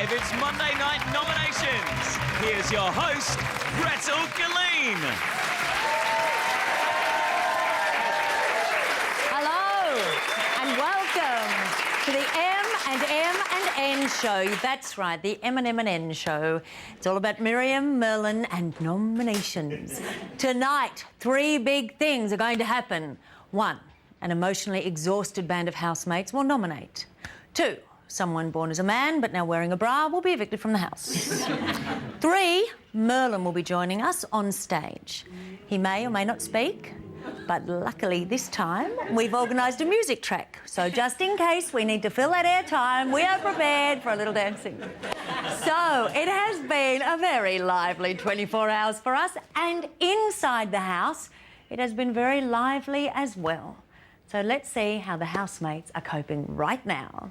It's Monday Night Nominations. Here's your host, Gretel Galeen. Hello and welcome to the M&N show. That's right, the M&M&N show. It's all about Miriam, Merlin and nominations. Tonight, 3 big things are going to happen. 1, an emotionally exhausted band of housemates will nominate. 2, someone born as a man but now wearing a bra will be evicted from the house. 3, Merlin will be joining us on stage. He may or may not speak, but luckily this time we've organised a music track. So just in case we need to fill that airtime, we are prepared for a little dancing. So it has been a very lively 24 hours for us, and inside the house it has been very lively as well. So let's see how the housemates are coping right now.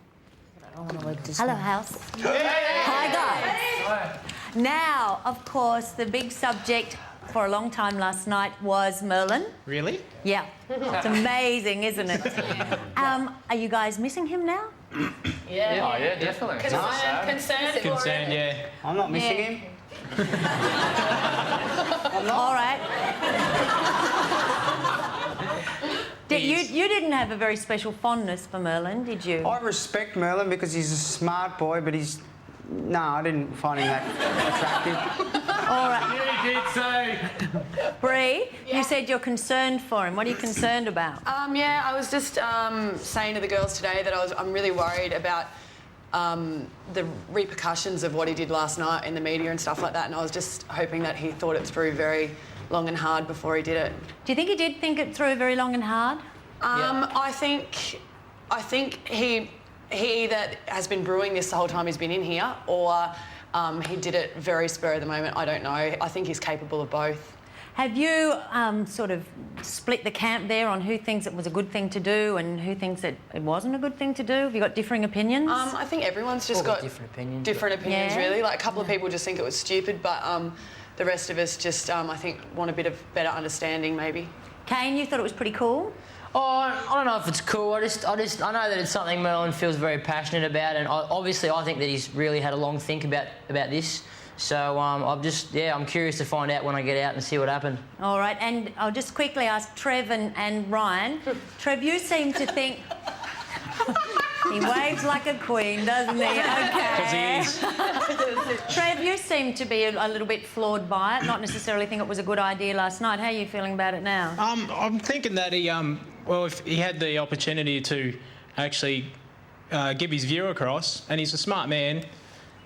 Hello, house. Hi, guys. Hi. Now, of course, the big subject for a long time last night was Merlin. Really? Yeah. It's amazing, isn't it? Are you guys missing him now? Yeah. Oh, yeah, definitely. Concerned, yeah. I'm not missing him. I'm not. All right. You didn't have a very special fondness for Merlin, did you? I respect Merlin because he's a smart boy, but he's... No, I didn't find him that attractive. All right. You did say. Bree, you said you're concerned for him. What are you concerned about? Yeah, I was just saying to the girls today that I'm really worried about the repercussions of what he did last night in the media and stuff like that, and I was just hoping that he thought it through very long and hard before he did it. Do you think he did think it through very long and hard? I think he either has been brewing this the whole time he's been in here, or he did it very spur of the moment. I don't know. I think he's capable of both. Have you sort of split the camp there on who thinks it was a good thing to do and who thinks that it wasn't a good thing to do? Have you got differing opinions? I think everyone's just got different opinions. Yeah. Really. Like, a couple of people just think it was stupid, but the rest of us just, I think, want a bit of better understanding, maybe. Kane, you thought it was pretty cool? Oh, I don't know if it's cool. I know that it's something Merlin feels very passionate about, and obviously I think that he's really had a long think about this. So I'm curious to find out when I get out and see what happened. All right, and I'll just quickly ask Trev and Ryan. Trev, you seem to think... He waves like a queen, doesn't he? Okay. Because he is. Trev, you seem to be a little bit flawed by it, not necessarily think it was a good idea last night. How are you feeling about it now? I'm thinking that he, if he had the opportunity to actually give his view across, and he's a smart man,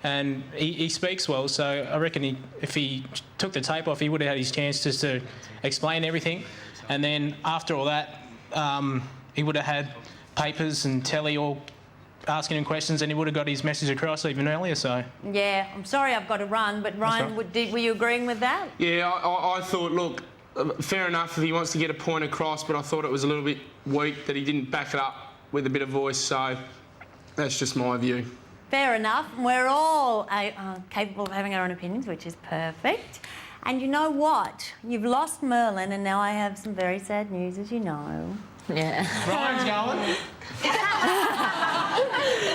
and he speaks well, so I reckon if he took the tape off, he would have had his chance just to explain everything, and then after all that, he would have had papers and telly all asking him questions, and he would have got his message across even earlier, so... Yeah, I'm sorry I've got to run, but Ryan, were you agreeing with that? Yeah, I thought, look, fair enough if he wants to get a point across, but I thought it was a little bit weak that he didn't back it up with a bit of voice, so that's just my view. Fair enough. We're all capable of having our own opinions, which is perfect. And you know what? You've lost Merlin, and now I have some very sad news, as you know. Yeah. Ryan's going.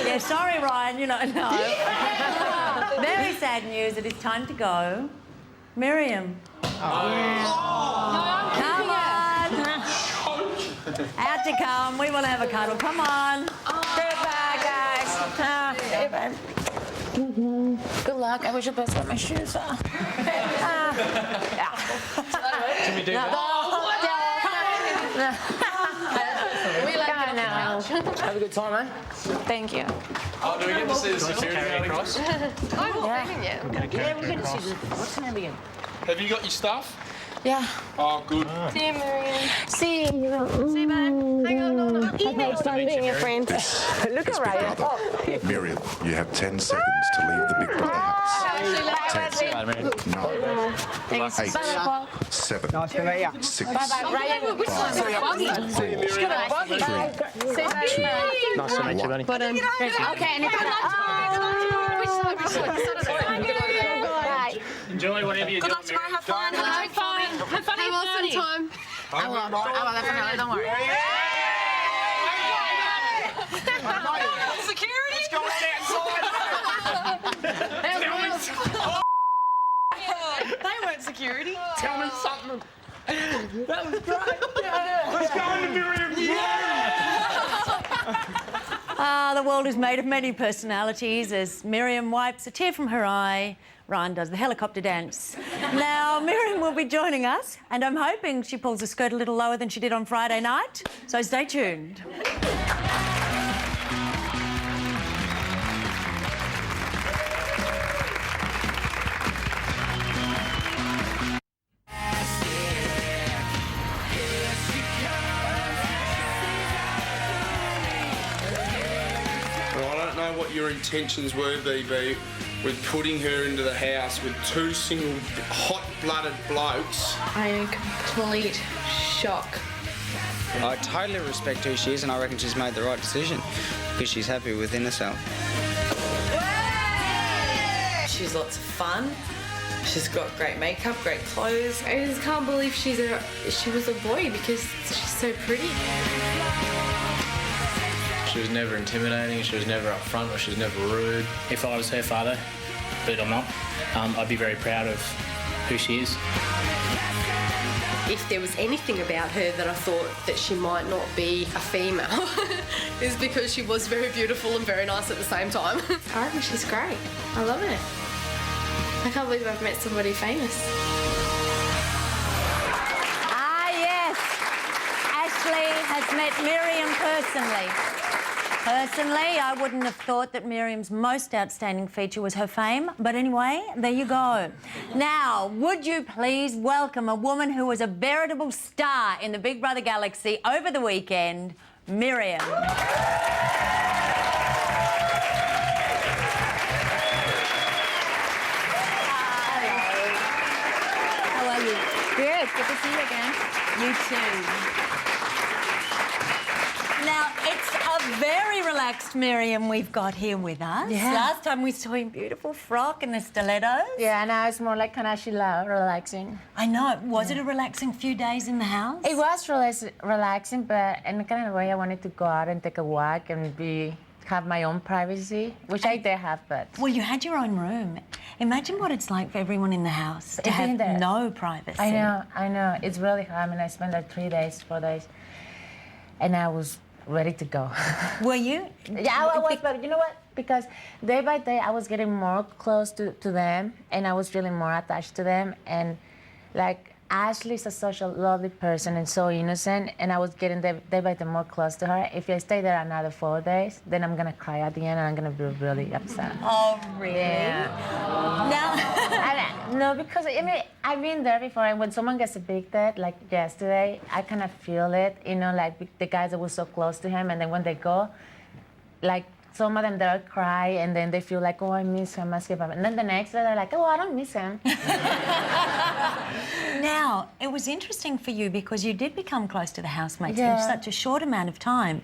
Yeah, sorry, Ryan, no. Very sad news. It is time to go. Miriam. Oh. Come on. Out to come. We want to have a cuddle. Come on. Step back, guys. Hey, babe. Good luck. I wish your best got my shoes off. Can we do that? We like it now. Have a good time, eh? Thank you. Oh, do we get to see the security guard across? Yeah, we're going to see what's the name again? Have you got your stuff? Yeah. Oh, good. See you, Marianne. See you. See you, babe. Hang on, no. It's fun being your friend. Look at Ryan. Miriam, you have 10 seconds to leave the Big Brother house. 10 seconds. 9, 8, 7, Nice to meet you. 6, Bye-bye, Ryan. 5, 4, 3, 2, Nice to meet you, buddy. Okay, and it's Enjoy whatever you're doing. Have fun. Have fun. Have fun. Have awesome time. I will definitely. Don't worry. Security? Let's go outside. They weren't security. Tell me something. That was great. Let's go into Miriam. Ah, the world is made of many personalities as Miriam wipes a tear from her eye. Ryan does the helicopter dance. Now, Miriam will be joining us, and I'm hoping she pulls the skirt a little lower than she did on Friday night, so stay tuned. Well, I don't know what your intentions were, BB, with putting her into the house with two single hot-blooded blokes. I'm in complete shock. I totally respect who she is, and I reckon she's made the right decision because she's happy within herself. She's lots of fun. She's got great makeup, great clothes. I just can't believe she was a boy because she's so pretty. She was never intimidating, she was never upfront, or she was never rude. If I was her father, but I'm not, I'd be very proud of who she is. If there was anything about her that I thought that she might not be a female, is because she was very beautiful and very nice at the same time. I reckon she's great. I love her. I can't believe I've met somebody famous. Ah, yes. Ashley has met Miriam personally. Personally, I wouldn't have thought that Miriam's most outstanding feature was her fame, but anyway, there you go. Now, would you please welcome a woman who was a veritable star in the Big Brother galaxy over the weekend, Miriam. How are you? Good. Good to see you again. You too. Now, it's a very relaxed Miriam we've got here with us. Yeah. Last time we saw you in beautiful frock and the stilettos. Yeah, now it's more like kind of relaxing. I know. Was it a relaxing few days in the house? It was relaxing, but in a kind of way I wanted to go out and take a walk and have my own privacy, which I did have, but... Well, you had your own room. Imagine what it's like for everyone in the house to have no privacy. I know. It's really hard. I mean, I spent like 4 days, and I was ready to go. Were you? Yeah, I was, but you know what? Because day by day, I was getting more close to them, and I was feeling more attached to them, and like, Ashley's such a lovely person and so innocent, and I was getting day by day more close to her. If I stay there another 4 days, then I'm gonna cry at the end and I'm gonna be really upset. Oh, really? Yeah. No, because I mean, I've been there before, and when someone gets evicted, like yesterday, I kind of feel it, you know, like the guys that were so close to him, and then when they go, like, some of them, they'll cry, and then they feel like, oh, I miss him, and then the next day, they're like, oh, I don't miss him. Now, it was interesting for you because you did become close to the housemates in Yeah. such a short amount of time.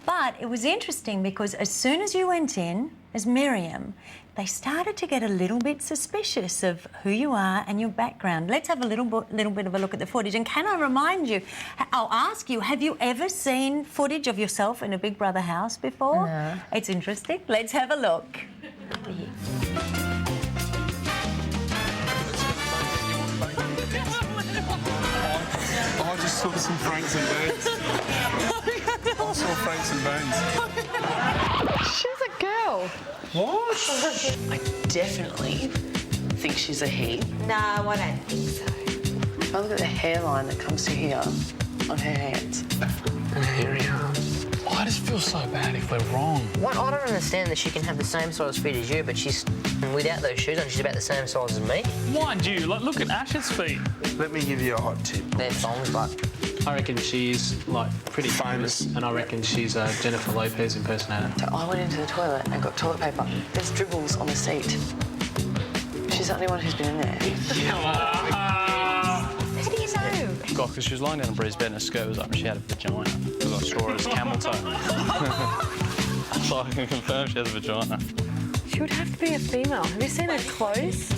But it was interesting because as soon as you went in as Miriam, they started to get a little bit suspicious of who you are and your background. Let's have a little bit of a look at the footage. And can I remind you, I'll ask you, have you ever seen footage of yourself in a Big Brother house before? No. It's interesting. Let's have a look. I just saw some Franks and Bones. I saw Franks and Bones. She's a girl. What? I definitely think she's a he. No, I don't think so. If I look at the hairline that comes to here on her hands. And hairy arms. I just feel so bad if we're wrong. What, I don't understand that she can have the same size feet as you, but she's without those shoes on, she's about the same size as me. Mind you, like, look at Ash's feet. Let me give you a hot tip. They're thongs, but I reckon she's, like, pretty famous, and I reckon she's a Jennifer Lopez impersonator. So I went into the toilet and got toilet paper. There's dribbles on the seat. She's the only one who's been in there. How do you know? God, because she was lying down on Bree's bed and her skirt was up and she had a vagina. Because I saw her as camel toe. So I can confirm she has a vagina. She would have to be a female. Have you seen her clothes?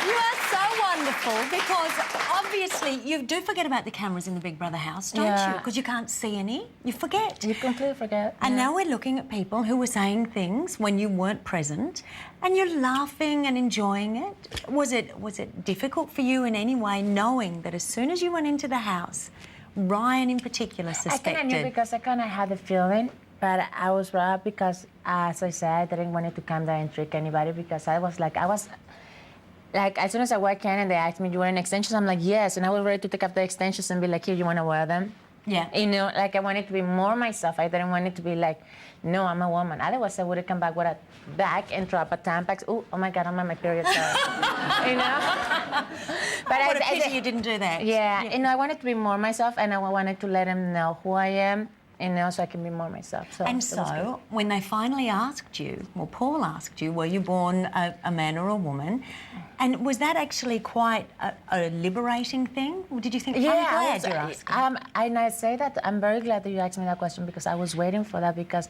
You are so wonderful. wonderful because obviously you do forget about the cameras in the Big Brother house, don't you? Because you can't see any. You forget. You completely forget. And now we're looking at people who were saying things when you weren't present and you're laughing and enjoying it. Was it difficult for you in any way knowing that as soon as you went into the house, Ryan in particular suspected... I kind of knew because I kind of had the feeling, but I was robbed because, as I said, I didn't want it to come there and trick anybody because I was like, as soon as I walked in and they asked me, you wearing extensions? I'm like, yes. And I was ready to take off the extensions and be like, here, you want to wear them? Yeah. You know, like I wanted to be more myself. I didn't want it to be like, no, I'm a woman. Otherwise, I would have come back with a bag and drop a Tampax. Oh my God, I'm on my period. You know? But what a pity you didn't do that. Yeah, you know, I wanted to be more myself and I wanted to let them know who I am, you know, so I can be more myself. So when they finally asked you, well, Paul asked you, were you born a man or a woman? And was that actually quite a liberating thing? Or did you think, I'm glad you're asking? And I say that I'm very glad that you asked me that question because I was waiting for that because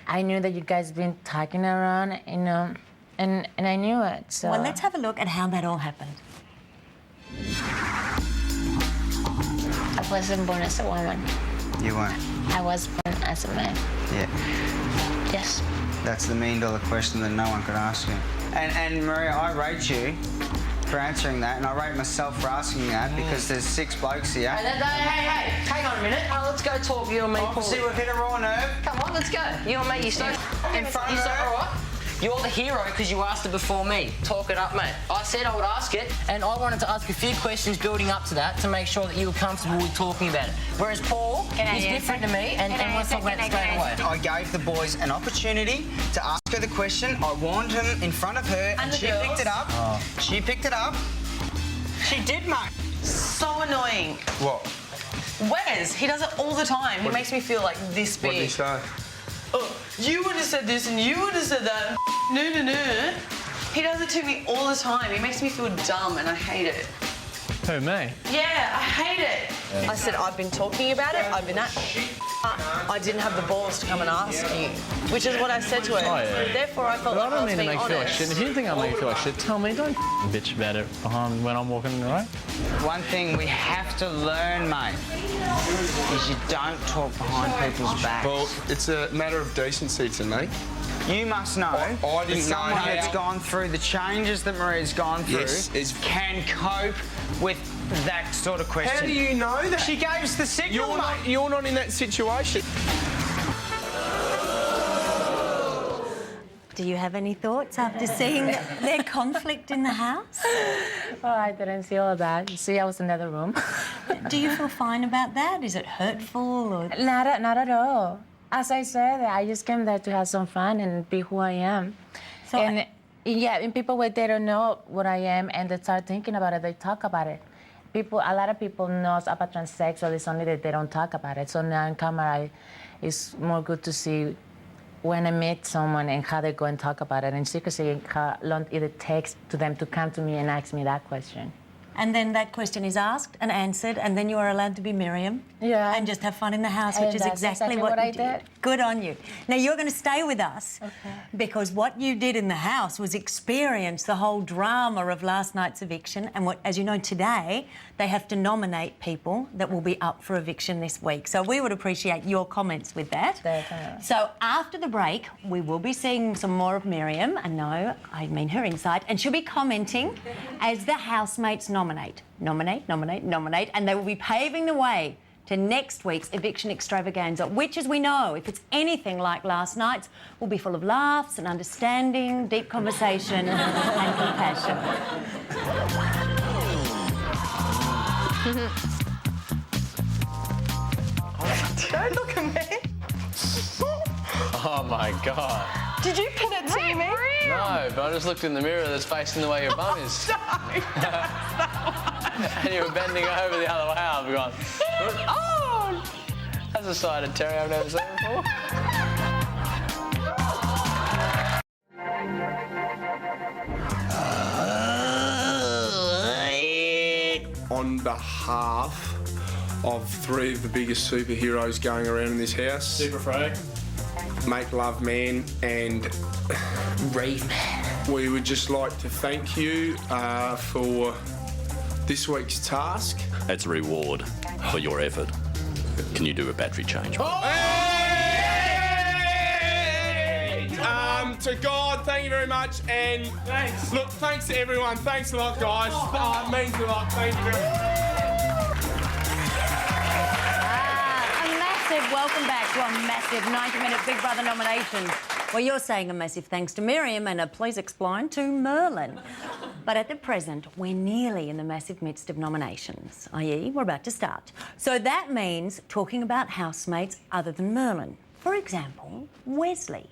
I knew that you guys been talking around, you know, and I knew it. So. Well, let's have a look at how that all happened. I wasn't born as a woman. You weren't? I was born as a man. Yeah. Yes. That's the $1,000,000 question that no one could ask you. And Maria, I rate you for answering that, and I rate myself for asking that because there's 6 blokes here. Hey, hang on a minute. Let's go talk, you and me, Paul. See, we've hit a raw nerve. Come on, let's go. You and me, you're so... In front of You're so her. all right. You're the hero because you asked it before me. Talk it up, mate. I said I would ask it, and I wanted to ask a few questions building up to that to make sure that you were comfortable with talking about it. Whereas Paul is different to me, and let's talk about it straight away. I gave the boys an opportunity to ask her the question. I warned them in front of her, and she picked it up. Oh. She picked it up. She did, mate. So annoying. What? Wes, he does it all the time. He makes me feel like this big. What did he say? Oh, you would have said this and you would have said that. No. He does it to me all the time. He makes me feel dumb and I hate it. Who, me? Yeah, I hate it. Yeah. I said, I've been talking about it. I've been at... I didn't have the balls to come and ask you, which is what I said to her. Oh, yeah. Therefore, I felt like I was being honest. I don't mean to make you feel like shit. If you think I make you feel like shit, tell me. Don't bitch about it behind when I'm walking around. One thing we have to learn, mate, is you don't talk behind people's backs. Well, it's a matter of decency to me. You must know I didn't that someone know how... that's gone through the changes that Maria's gone through can cope with that sort of question. How do you know that? She gave us the signal, mate. You're not in that situation. Do you have any thoughts after seeing their conflict in the house? Oh, I didn't see all that. You see, I was in the other room. Do you feel fine about that? Is it hurtful or...? Not at all. As I said, I just came there to have some fun and be who I am. And people when they don't know what I am and they start thinking about it, they talk about it. A lot of people know about transsexual, it's only that they don't talk about it. So now on camera, it's more good to see when I meet someone and how they go and talk about it, and secretly how long it takes to them to come to me and ask me that question. And then that question is asked and answered, and then you are allowed to be Miriam. Yeah. And just have fun in the house, And which is that's exactly exactly what what you I did. Good on you. Now, you're going to stay with us because what you did in the house was experience the whole drama of last night's eviction. And what, as you know, today, they have to nominate people that will be up for eviction this week. So we would appreciate your comments with that. Definitely. So after the break, we will be seeing some more of Miriam. And no, I mean her inside. And she'll be commenting as the housemates nominate. Nominate, and they will be paving the way to next week's eviction extravaganza, which, as we know, if it's anything like last night's, will be full of laughs and understanding, deep conversation and compassion. Don't look at me. Oh my God. Did you pin it to me? No, but I just looked in the mirror that's facing the way your bum is. And you were bending over the other way. I've gone, oh! That's a side of Terry I've never seen before. On behalf of 3 of the biggest superheroes going around in this house. Super Frey. Make Love Man and Rave Man. We would just like to thank you for this week's task. It's a reward for your effort. Can you do a battery change? To God, thank you very much, and thanks. Look, thanks to everyone. Thanks a lot, guys. It means a lot. Thank you very much. Welcome back to a massive 90-minute Big Brother nomination. Well, you're saying a massive thanks to Miriam and a please explain to Merlin. But at the present, we're nearly in the massive midst of nominations, i.e. we're about to start. So that means talking about housemates other than Merlin. For example, Wesley.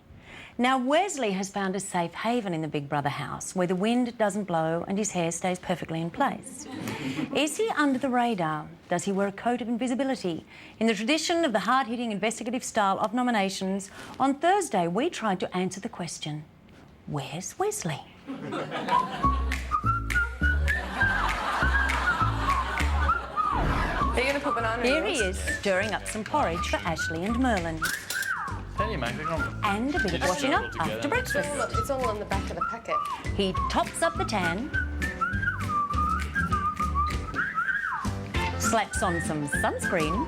Now, Wesley has found a safe haven in the Big Brother house where the wind doesn't blow and his hair stays perfectly in place. Is he under the radar? Does he wear a coat of invisibility? In the tradition of the hard-hitting investigative style of nominations, on Thursday we tried to answer the question, where's Wesley? Are you going to put banana in Here he yours? is, stirring up some porridge for Ashley and Merlin. How do you make it? And a bit of washing up after breakfast. It's all on the back of the packet. He tops up the tan, slaps on some sunscreen,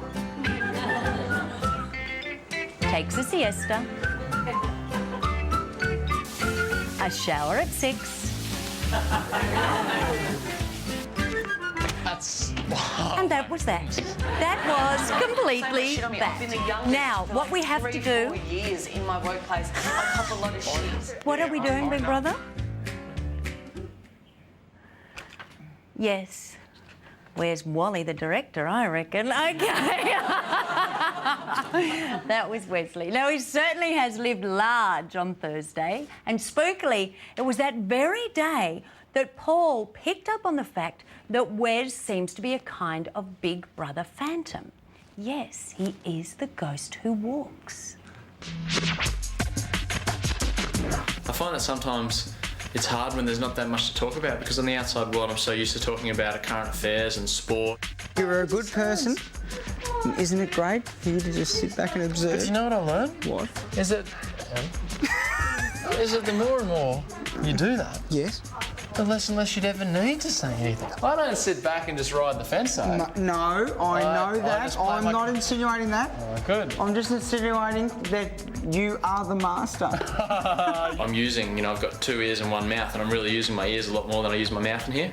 takes a siesta, a shower at 6. And that was that. That was completely that. Now, what we have to do... 4 years in my workplace. I cop a lot of shit. What are we doing, Big Brother? Yes. Where's Wally, the director, I reckon? Okay. That was Wesley. Now, he certainly has lived large on Thursday, and spookily, it was that very day that Paul picked up on the fact that Wes seems to be a kind of Big Brother phantom. Yes, he is the ghost who walks. I find that sometimes it's hard when there's not that much to talk about because on the outside world I'm so used to talking about current affairs and sport. You're a good person. Isn't it great for you to just sit back and observe? But you know what I learned? What? Is that the more and more you do that, yes, the less and less you'd ever need to say anything. I don't sit back and just ride the fence, though. No, I know that. I'm not insinuating that. Oh, good. I'm just insinuating that you are the master. I'm using, I've got 2 ears and 1 mouth, and I'm really using my ears a lot more than I use my mouth in here.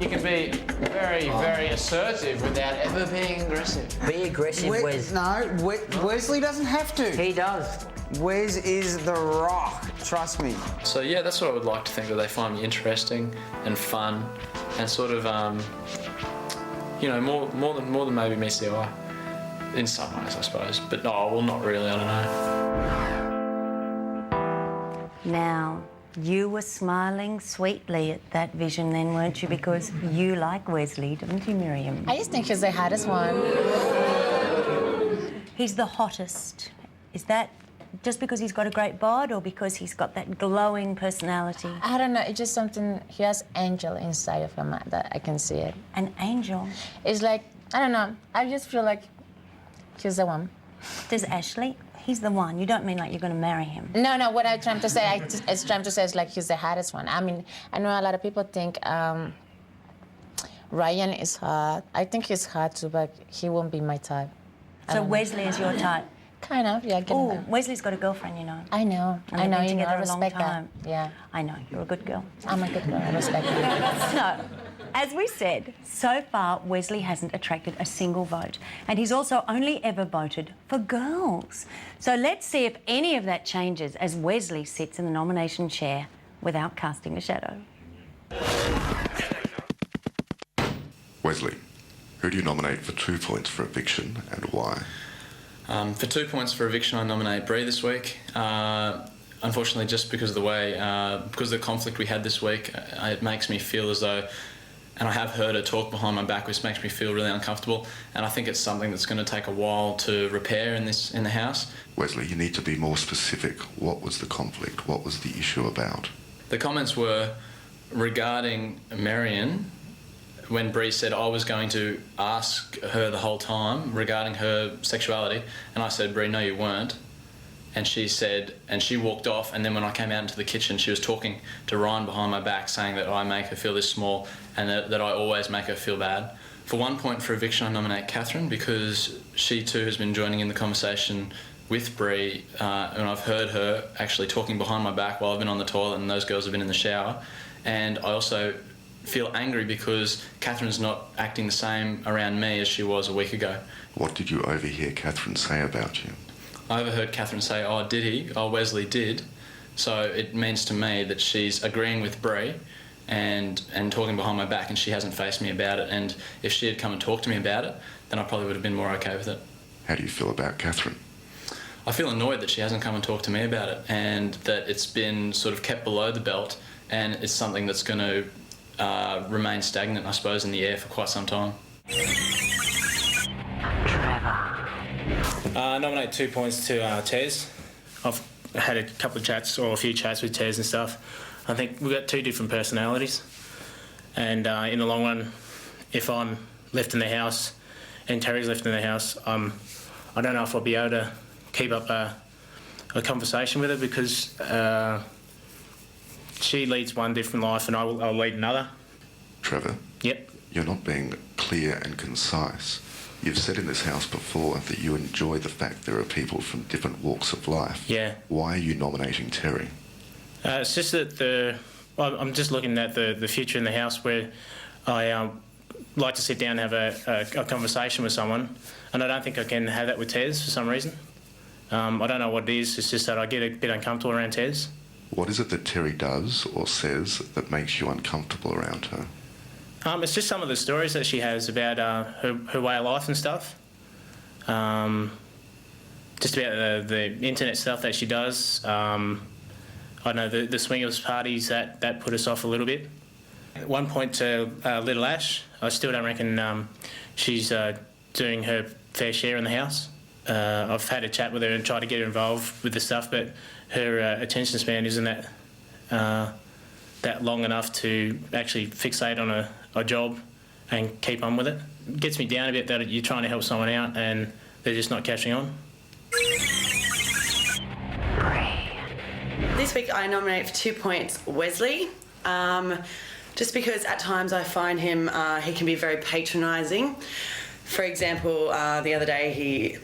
You can be very, very assertive without ever being aggressive. Be aggressive, Wes. No, Wesley doesn't have to. He does. Wes is the rock, trust me. So yeah, that's what I would like to think, that they find me interesting and fun and sort of, more than maybe meets the eye. In some ways, I suppose. But no, well, not really, I don't know. Now, you were smiling sweetly at that vision then, weren't you? Because you like Wesley, don't you, Miriam? I just think he's the hottest one. He's the hottest. Is that just because he's got a great bod or because he's got that glowing personality? I don't know, it's just something, he has angel inside of him that I can see it. An angel? It's like, I don't know, I just feel like he's the one. Does Ashley? He's the one. You don't mean like you're going to marry him? No, what I'm trying to say, is like he's the hottest one. I mean, I know a lot of people think Ryan is hot. I think he's hot too, but he won't be my type. So Wesley is your type? Kind of, yeah. Oh, Wesley's got a girlfriend, you know. I know, And I know, they've been I together a long respect that. time. Yeah. I know, you're a good girl. I'm a good girl, I respect that. So, as we said, so far Wesley hasn't attracted a single vote, and he's also only ever voted for girls. So let's see if any of that changes as Wesley sits in the nomination chair without casting a shadow. Wesley, who do you nominate for 2 points for eviction and why? For 2 points for eviction, I nominate Bree this week. Unfortunately, just because of the way, because of the conflict we had this week, it makes me feel as though, and I have heard her talk behind my back, which makes me feel really uncomfortable. And I think it's something that's going to take a while to repair in the house. Wesley, you need to be more specific. What was the conflict? What was the issue about? The comments were regarding Marion. When Bree said I was going to ask her the whole time regarding her sexuality, and I said, Bree, no, you weren't. and she walked off, and then when I came out into the kitchen, she was talking to Ryan behind my back, saying that I make her feel this small and that I always make her feel bad. For 1 point for eviction, I nominate Catherine because she too has been joining in the conversation with Bree, and I've heard her actually talking behind my back while I've been on the toilet and those girls have been in the shower. And I also feel angry because Catherine's not acting the same around me as she was a week ago. What did you overhear Catherine say about you? I overheard Catherine say, "Oh, did he? Oh, Wesley did." So it means to me that she's agreeing with Bree and talking behind my back, and she hasn't faced me about it. And if she had come and talked to me about it, then I probably would have been more okay with it. How do you feel about Catherine? I feel annoyed that she hasn't come and talked to me about it, and that it's been sort of kept below the belt, and it's something that's going to remain stagnant, I suppose, in the air for quite some time. Nominate 2 points to Tez. I've had a couple of chats, or a few chats with Tez and stuff. I think we've got two different personalities, and in the long run, if I'm left in the house and Terry's left in the house, I don't know if I'll be able to keep up a conversation with her, because she leads one different life and I'll lead another. Trevor? Yep. You're not being clear and concise. You've said in this house before that you enjoy the fact there are people from different walks of life. Yeah. Why are you nominating Terry? It's just that I'm just looking at the future in the house, where I like to sit down and have a conversation with someone, and I don't think I can have that with Tez for some reason. I don't know what it is, it's just that I get a bit uncomfortable around Tez. What is it that Terry does or says that makes you uncomfortable around her? It's just some of the stories that she has about her way of life and stuff. Just about the internet stuff that she does. I know the swingers parties, that put us off a little bit. 1 point to Little Ash. I still don't reckon she's doing her fair share in the house. I've had a chat with her and tried to get her involved with the stuff, but her attention span isn't that long enough to actually fixate on a job and keep on with it. It gets me down a bit that you're trying to help someone out and they're just not catching on. This week I nominate for 2 points Wesley, just because at times I find him, he can be very patronising. For example, the other day he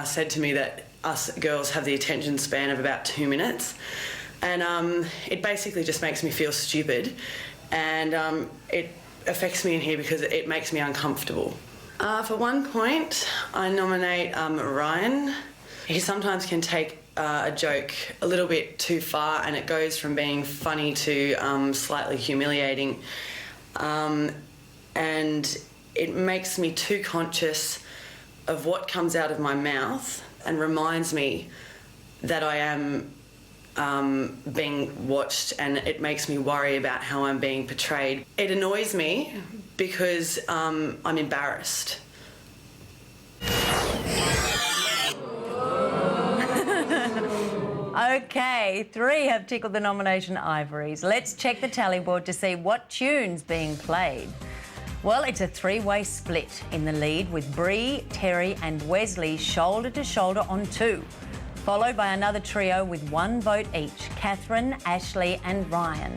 said to me that us girls have the attention span of about 2 minutes, and it basically just makes me feel stupid, and it affects me in here because it makes me uncomfortable. For 1 point, I nominate Ryan. He sometimes can take a joke a little bit too far, and it goes from being funny to slightly humiliating, and it makes me too conscious of what comes out of my mouth and reminds me that I am being watched, and it makes me worry about how I'm being portrayed. It annoys me because I'm embarrassed. Okay, 3 have tickled the nomination ivories. Let's check the tally board to see what tune's being played. Well, it's a 3-way split in the lead, with Bree, Terry and Wesley shoulder to shoulder on 2, followed by another trio with 1 vote each, Catherine, Ashley and Ryan.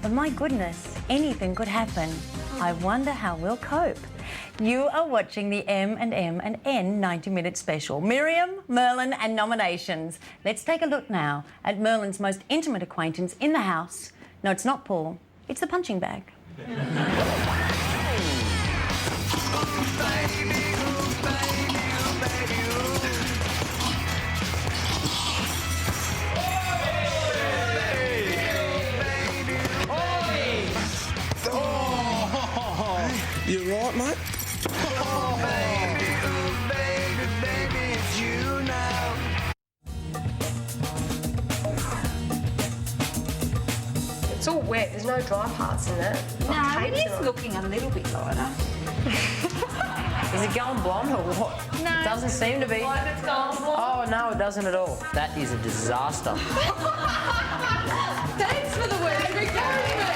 But my goodness, anything could happen. I wonder how we'll cope. You are watching the M&M and N 90-minute special. Miriam, Merlin and nominations. Let's take a look now at Merlin's most intimate acquaintance in the house. No, it's not Paul. It's the punching bag. You right, mate? Oh, baby, it's you now. It's all wet. There's no dry parts in it. No, it is looking a little bit lighter. Is it going blonde or what? No. It doesn't seem to be. Like it's going blonde. Oh, no, it doesn't at all. That is a disaster. Thanks for the word of encouragement.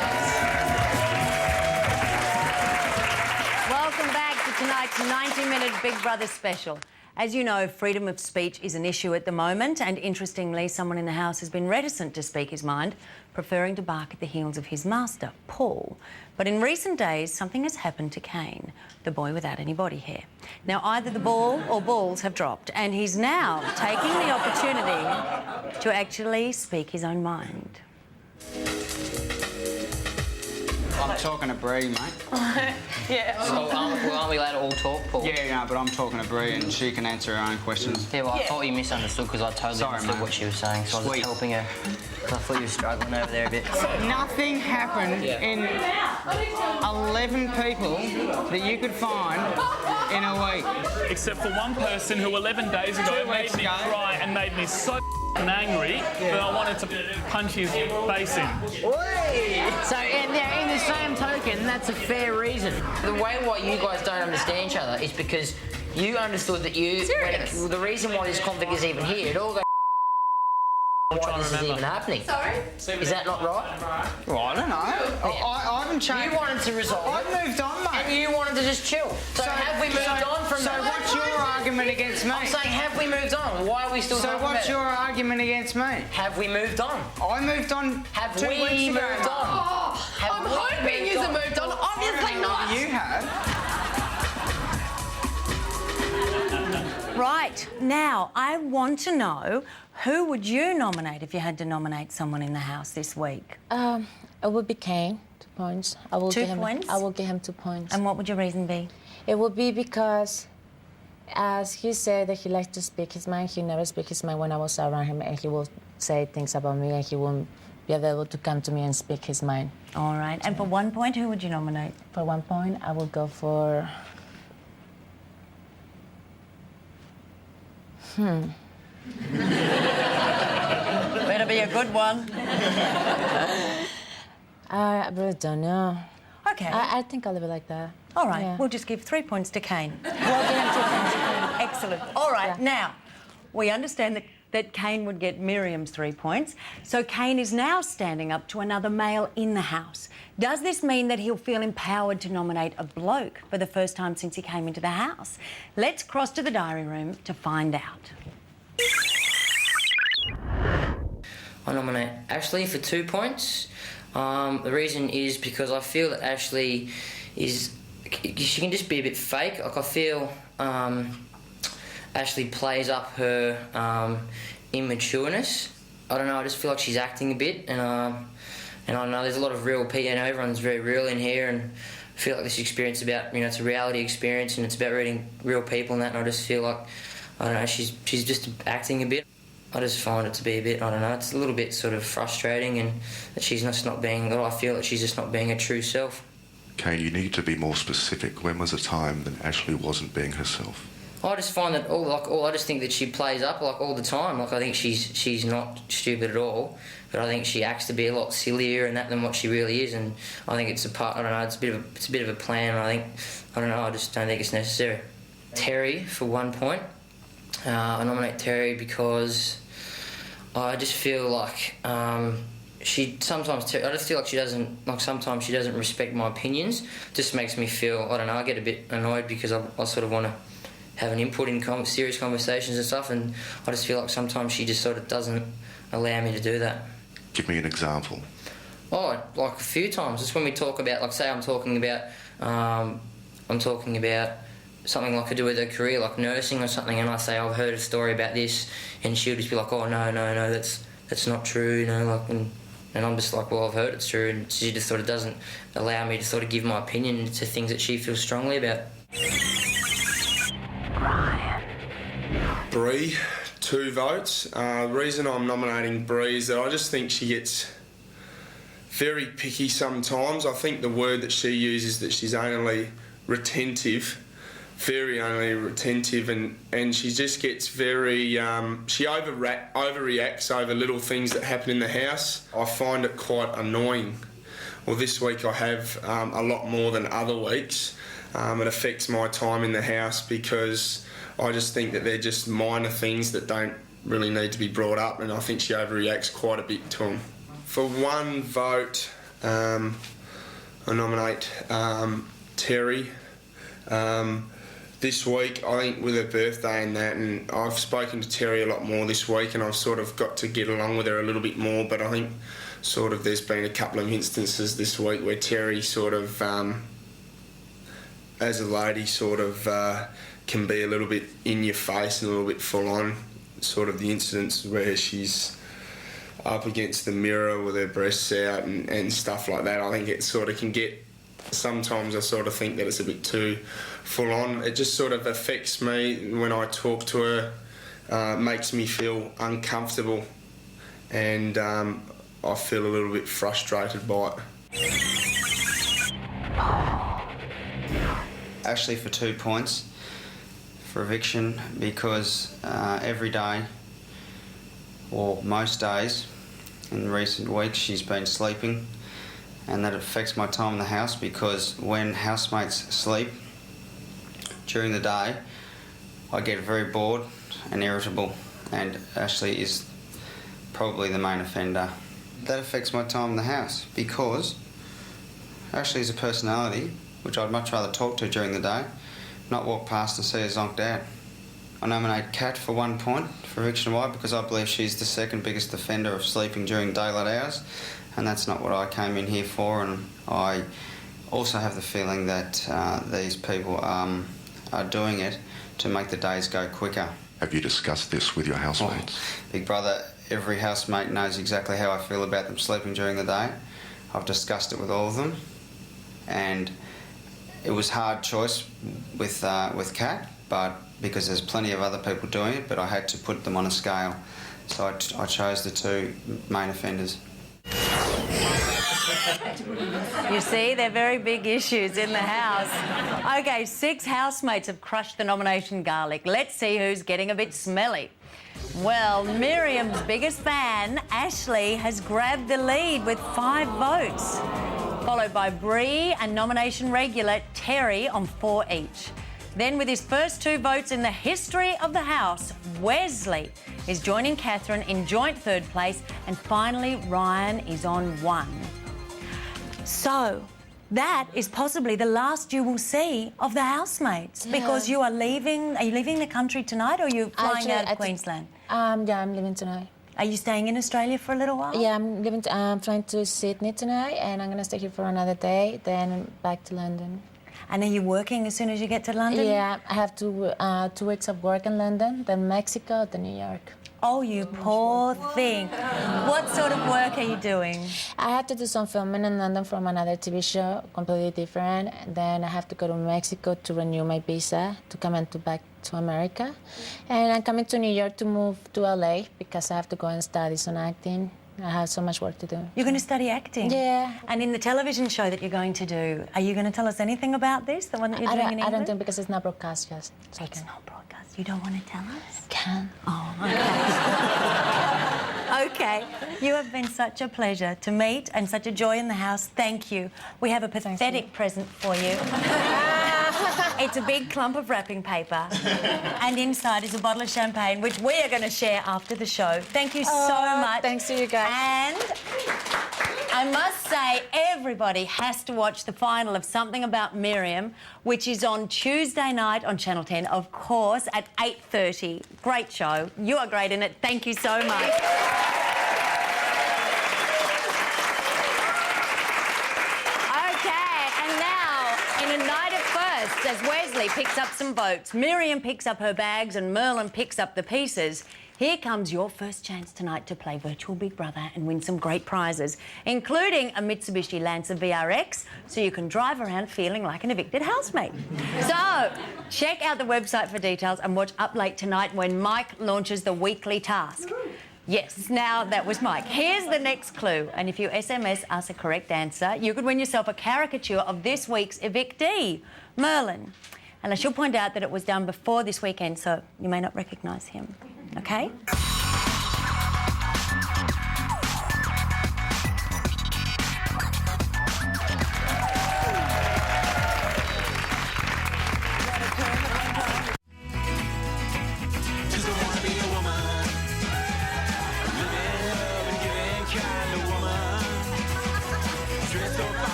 Welcome back to tonight's 90-minute Big Brother special. As you know, freedom of speech is an issue at the moment, and interestingly, someone in the House has been reticent to speak his mind, preferring to bark at the heels of his master, Paul. But in recent days, something has happened to Kane, the boy without any body hair. Now, either the ball or balls have dropped, and he's now taking the opportunity to actually speak his own mind. I'm talking to Bree, mate. Yeah. So aren't we allowed to all talk, Paul? Yeah, no, but I'm talking to Bree and she can answer her own questions. Yeah, well, I thought you misunderstood because I totally understood mate. what she was saying, so I was just helping her. I thought you were struggling over there a bit. Nothing happened in 11 people that you could find in a week. Except for one person who 11 days ago made me cry and made me so angry that I wanted to punch his face in. So, and now, in the same token, that's a fair reason. The way why you guys don't understand each other is because you understood that you... Serious? The reason why this conflict is even here, it all goes... Why this is even happening. Sorry? Is that not right? Well, I don't know. I haven't changed. You wanted to resolve I've it. moved on, mate. And you wanted to just chill. So have we moved on from So that? what's your argument against me? I'm saying, have we moved on? Why are we still So talking what's about your it? argument against me? Have we moved on? I moved on Have 2 we weeks moved ago. on? Have I'm we hoping you've moved on. Obviously not. You have. Right, now, I want to know, who would you nominate if you had to nominate someone in the House this week? It would be Kane, 2 points. I will 2 give him, points? I will give him 2 points. And what would your reason be? It would be because, as he said that he likes to speak his mind, he never speaks his mind when I was around him, and he will say things about me, and he won't be able to come to me and speak his mind. All right, and for 1 point, who would you nominate? For 1 point, I will go for... Better be a good one. I really don't know. Okay. I think I'll leave it like that. All right, Yeah. we'll just give 3 points to Kane. We'll give him 2 points to Kane. Excellent. All right, now, we understand that Kane would get Miriam's 3 points, so Kane is now standing up to another male in the House. Does this mean that he'll feel empowered to nominate a bloke for the first time since he came into the House? Let's cross to the diary room to find out. I nominate Ashley for 2 points. The reason is because I feel that Ashley is... She can just be a bit fake. Like, I feel Ashley plays up her immatureness. I don't know, I just feel like she's acting a bit, and I know there's a lot of real people, and everyone's very real in here, and I feel like this experience about, it's a reality experience, and it's about reading real people and that, and I just feel like, I don't know, she's just acting a bit. I just find it to be a bit, I don't know, it's a little bit sort of frustrating, and that she's just not being, I feel that she's just not being her true self. Kane, you need to be more specific. When was a time that Ashley wasn't being herself? I just find that I just think that she plays up all the time. Like, I think she's not stupid at all, but I think she acts to be a lot sillier and that than what she really is. And I think it's I don't know. It's a bit of a plan. And I just don't think it's necessary. Terry for 1 point. I nominate Terry because I just feel like I just feel like she doesn't, like, sometimes she doesn't respect my opinions. Just makes me feel, I don't know, I get a bit annoyed because I sort of want to have an input in serious conversations and stuff, and I just feel like sometimes she just sort of doesn't allow me to do that. Give me an example. Oh, like a few times. Just when we talk about, like, say I'm talking about something like to do with her career, like nursing or something, and I say, I've heard a story about this, and she'll just be like, oh, no, that's not true, and I'm just like, well, I've heard it's true, and she just sort of doesn't allow me to sort of give my opinion into things that she feels strongly about. Bree, 2 votes. The reason I'm nominating Bree is that I just think she gets very picky sometimes. I think the word that she uses, that she's only retentive, very only retentive, and she just gets very... she overreacts over little things that happen in the house. I find it quite annoying. Well, this week I have a lot more than other weeks. It affects my time in the house because I just think that they're just minor things that don't really need to be brought up, and I think she overreacts quite a bit to them. For 1 vote, I nominate Terry. this week, I think with her birthday and that, and I've spoken to Terry a lot more this week, and I've sort of got to get along with her a little bit more, but I think sort of there's been a couple of instances this week where Terry sort of, as a lady, sort of can be a little bit in your face and a little bit full on, sort of the incidents where she's up against the mirror with her breasts out and stuff like that. I think it sort of can get, sometimes I sort of think that it's a bit too full on. It just sort of affects me when I talk to her, makes me feel uncomfortable, and I feel a little bit frustrated by it. Ashley for 2 points for eviction, because every day, or most days in recent weeks, she's been sleeping, and that affects my time in the house, because when housemates sleep during the day, I get very bored and irritable, and Ashley is probably the main offender. That affects my time in the house, because Ashley is a personality which I'd much rather talk to during the day, not walk past and see her zonked out. I nominate Kat for 1 point for eviction. Why? Because I believe she's the second biggest offender of sleeping during daylight hours, and that's not what I came in here for. And I also have the feeling that these people are doing it to make the days go quicker. Have you discussed this with your housemates? Big brother, every housemate knows exactly how I feel about them sleeping during the day. I've discussed it with all of them, and it was a hard choice with Kat, but because there's plenty of other people doing it, but I had to put them on a scale. So I chose the two main offenders. You see, they're very big issues in the house. OK, 6 housemates have crushed the nomination garlic. Let's see who's getting a bit smelly. Well, Miriam's biggest fan, Ashley, has grabbed the lead with 5 votes, followed by Bree and nomination regular Terry on 4 each. Then, with his first 2 votes in the history of the House, Wesley is joining Catherine in joint 3rd place, and finally Ryan is on 1. So, that is possibly the last you will see of the housemates, because you are leaving. Are you leaving the country tonight, or are you flying out of Queensland? Yeah, I'm leaving tonight. Are you staying in Australia for a little while? Yeah, I'm flying to Sydney tonight, and I'm going to stay here for another day, then back to London. And are you working as soon as you get to London? Yeah, I have 2 weeks of work in London, then Mexico, then New York. Oh, you poor thing. What sort of work are you doing? I have to do some filming in London from another TV show, completely different. Then I have to go to Mexico to renew my visa to come back to America. And I'm coming to New York to move to LA because I have to go and study some acting. I have so much work to do. You're going to study acting? Yeah. And in the television show that you're going to do, are you going to tell us anything about this, the one that you're doing in England? I don't think, because it's not broadcast yet. So it's not broadcast. You don't want to tell us? Can. Oh, OK. OK. You have been such a pleasure to meet and such a joy in the house. Thank you. We have a pathetic present for you. It's a big clump of wrapping paper, and inside is a bottle of champagne, which we are going to share after the show. Thank you so much. Thanks to you guys. And I must say, everybody has to watch the final of Something About Miriam, which is on Tuesday night on Channel 10, of course, at 8:30. Great show. You are great in it. Thank you so much. As Wesley picks up some votes, Miriam picks up her bags and Merlin picks up the pieces, here comes your first chance tonight to play Virtual Big Brother and win some great prizes, including a Mitsubishi Lancer VRX, so you can drive around feeling like an evicted housemate. So, check out the website for details and watch Up Late tonight when Mike launches the weekly task. Yes, now that was Mike. Here's the next clue, and if you SMS us a correct answer, you could win yourself a caricature of this week's evictee, Merlin. And I should point out that it was done before this weekend, so you may not recognise him. OK?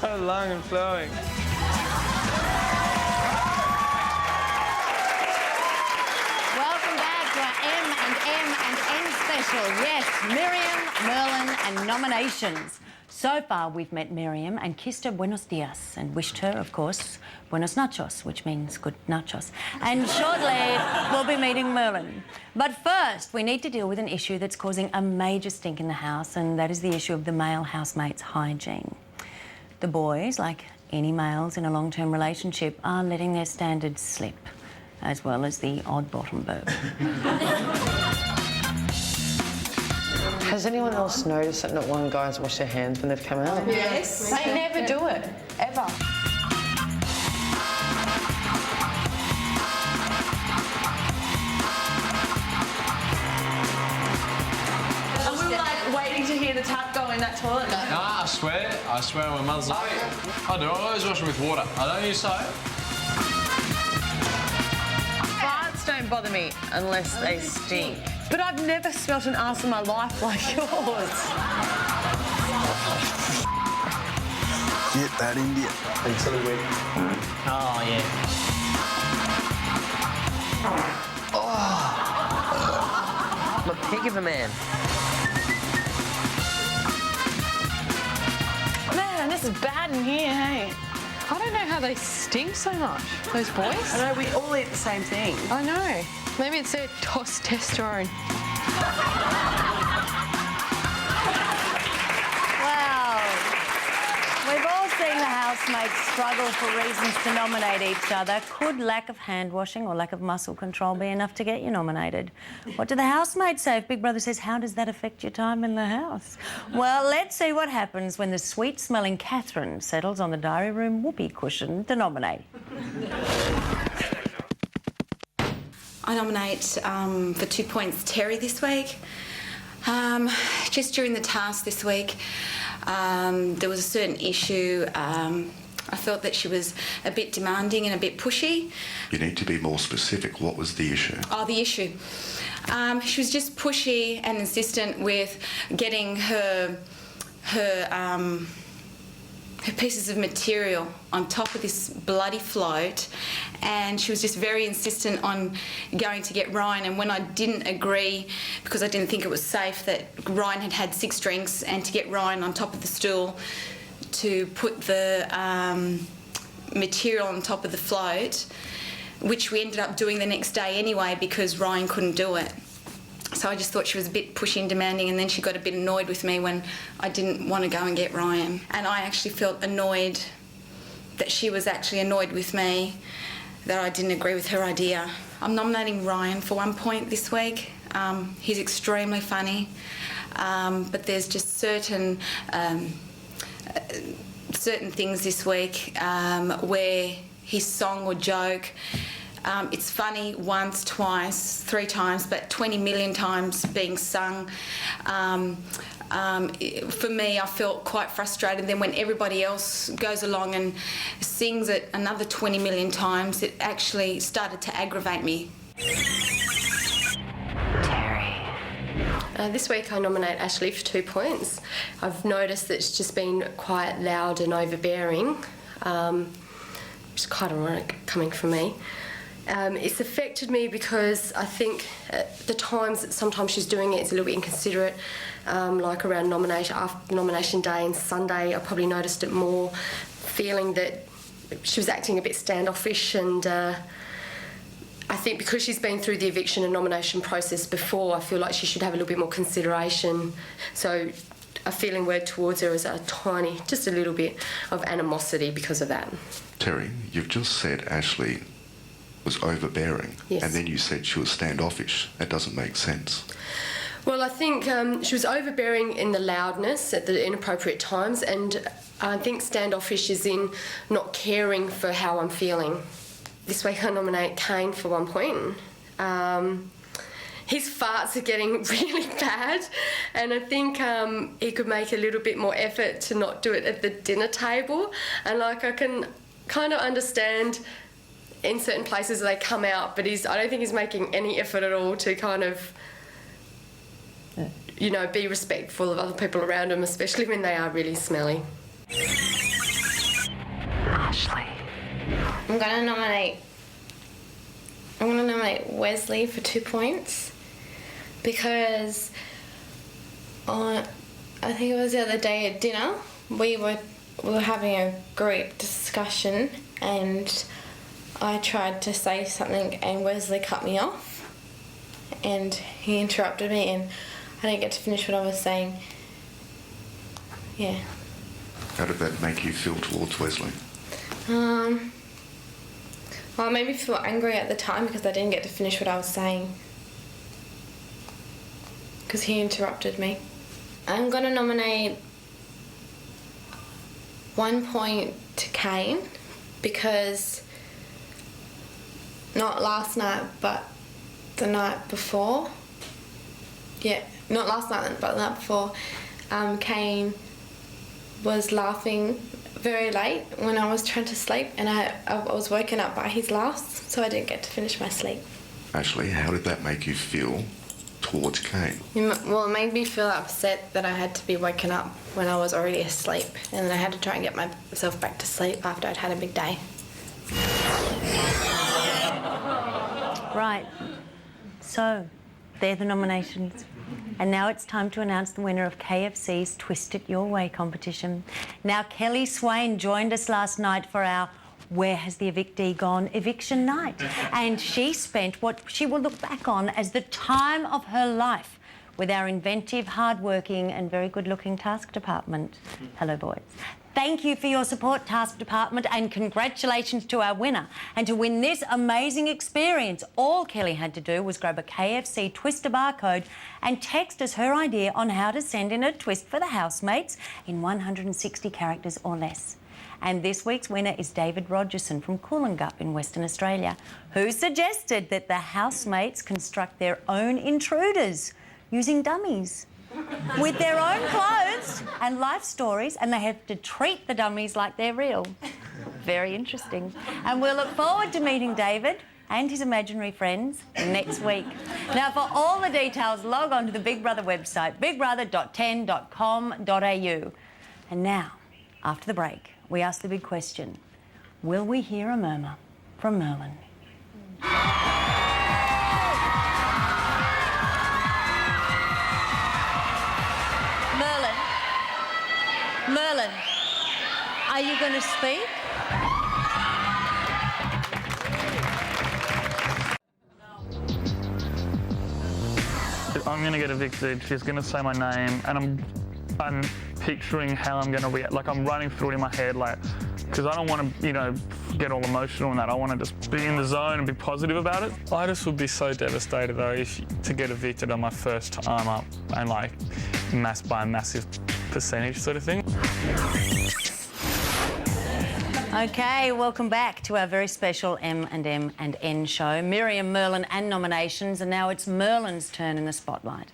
so long and flowing. Welcome back to our M&N special. Yes, Miriam, Merlin and nominations. So far, we've met Miriam and kissed her buenos dias and wished her, of course, buenos nachos, which means good nachos. And shortly, we'll be meeting Merlin. But first, we need to deal with an issue that's causing a major stink in the house, and that is the issue of the male housemates' hygiene. The boys, like any males in a long-term relationship, are letting their standards slip, as well as the odd bottom burp. Has anyone else noticed that not one guy's washed their hands when they've come out? Yes. They never do it, ever. And we were like waiting to hear the tap go in that toilet. No, I swear on my mother's life. I do. I always wash them with water. I don't use soap. Farts don't bother me unless they stink. But I've never smelt an arse in my life like yours. Get that India. Until we... Oh, yeah. I'm a pig of a man. Man, this is bad in here, hey? I don't know how they stink so much, those boys. I know, we all eat the same thing. I know. Maybe it's their testosterone. Well, we've all seen the housemates struggle for reasons to nominate each other. Could lack of hand washing or lack of muscle control be enough to get you nominated? What do the housemates say if Big Brother says, how does that affect your time in the house? Well, let's see what happens when the sweet-smelling Catherine settles on the diary room whoopee cushion to nominate. I nominate for 2 points Terry this week. Just during the task this week, there was a certain issue. I felt that she was a bit demanding and a bit pushy. You need to be more specific. What was the issue? Oh, the issue. She was just pushy and insistent with getting her pieces of material on top of this bloody float, and she was just very insistent on going to get Ryan. And when I didn't agree, because I didn't think it was safe that Ryan had had 6 drinks, and to get Ryan on top of the stool to put the material on top of the float, which we ended up doing the next day anyway because Ryan couldn't do it. So I just thought she was a bit pushy and demanding, and then she got a bit annoyed with me when I didn't want to go and get Ryan. And I actually felt annoyed that she was actually annoyed with me, that I didn't agree with her idea. I'm nominating Ryan for 1 point this week. He's extremely funny, but there's just certain things this week where his song or joke, it's funny once, twice, 3 times, but 20 million times being sung. For me, I felt quite frustrated. Then when everybody else goes along and sings it another 20 million times, it actually started to aggravate me. This week I nominate Ashley for 2 points. I've noticed that she's just been quite loud and overbearing, which is quite ironic coming from me. It's affected me because I think at the times that sometimes she's doing it, it's a little bit inconsiderate. Like around after nomination day and Sunday, I probably noticed it more, feeling that she was acting a bit standoffish, and I think because she's been through the eviction and nomination process before, I feel like she should have a little bit more consideration. So a feeling word towards her is just a little bit of animosity because of that. Terry, you've just said Ashley was overbearing, yes, and then you said she was standoffish. That doesn't make sense. Well, I think she was overbearing in the loudness at the inappropriate times, and I think standoffish is in not caring for how I'm feeling. This week I nominate Kane for 1 point. His farts are getting really bad, and I think he could make a little bit more effort to not do it at the dinner table. And I can kind of understand in certain places they come out, but I don't think he's making any effort at all to kind of, be respectful of other people around him, especially when they are really smelly. I'm gonna nominate Wesley for 2 points because I think it was the other day at dinner we were having a group discussion and I tried to say something and Wesley cut me off and he interrupted me and I didn't get to finish what I was saying. Yeah. How did that make you feel towards Wesley? Well, it made me feel angry at the time because I didn't get to finish what I was saying. Because he interrupted me. I'm going to nominate 1 point to Kane because not last night but the night before. Yeah, not last night but the night before, Kane was laughing very late when I was trying to sleep and I was woken up by his laughs, so I didn't get to finish my sleep. Ashley, how did that make you feel towards Kane? Well, it made me feel upset that I had to be woken up when I was already asleep and I had to try and get myself back to sleep after I'd had a big day. Right. So, they're the nominations. And now it's time to announce the winner of KFC's Twist It Your Way competition. Now, Kelly Swain joined us last night for our Where Has the Evictee Gone eviction night. And she spent what she will look back on as the time of her life with our inventive, hard-working and very good-looking task department. Hello, boys. Thank you for your support, Task Department, and congratulations to our winner. And to win this amazing experience, all Kelly had to do was grab a KFC Twister barcode and text us her idea on how to send in a twist for the housemates in 160 characters or less. And this week's winner is David Rogerson from Coolungup in Western Australia, who suggested that the housemates construct their own intruders using dummies with their own clothes and life stories, and they have to treat the dummies like they're real. Very interesting. And we'll look forward to meeting David and his imaginary friends next week. Now, for all the details, log on to the Big Brother website, bigbrother.10.com.au. And now, after the break, we ask the big question, will we hear a murmur from Merlin? Merlin, are you going to speak? I'm going to get evicted. She's going to say my name, and I'm picturing how I'm going to react. Like, I'm running through it in my head, like, because I don't want to, get all emotional and that. I want to just be in the zone and be positive about it. I just would be so devastated though to get evicted on my first time up and by a massive percentage sort of thing. Okay, welcome back to our very special M&M and N show. Miriam, Merlin and nominations, and now it's Merlin's turn in the spotlight.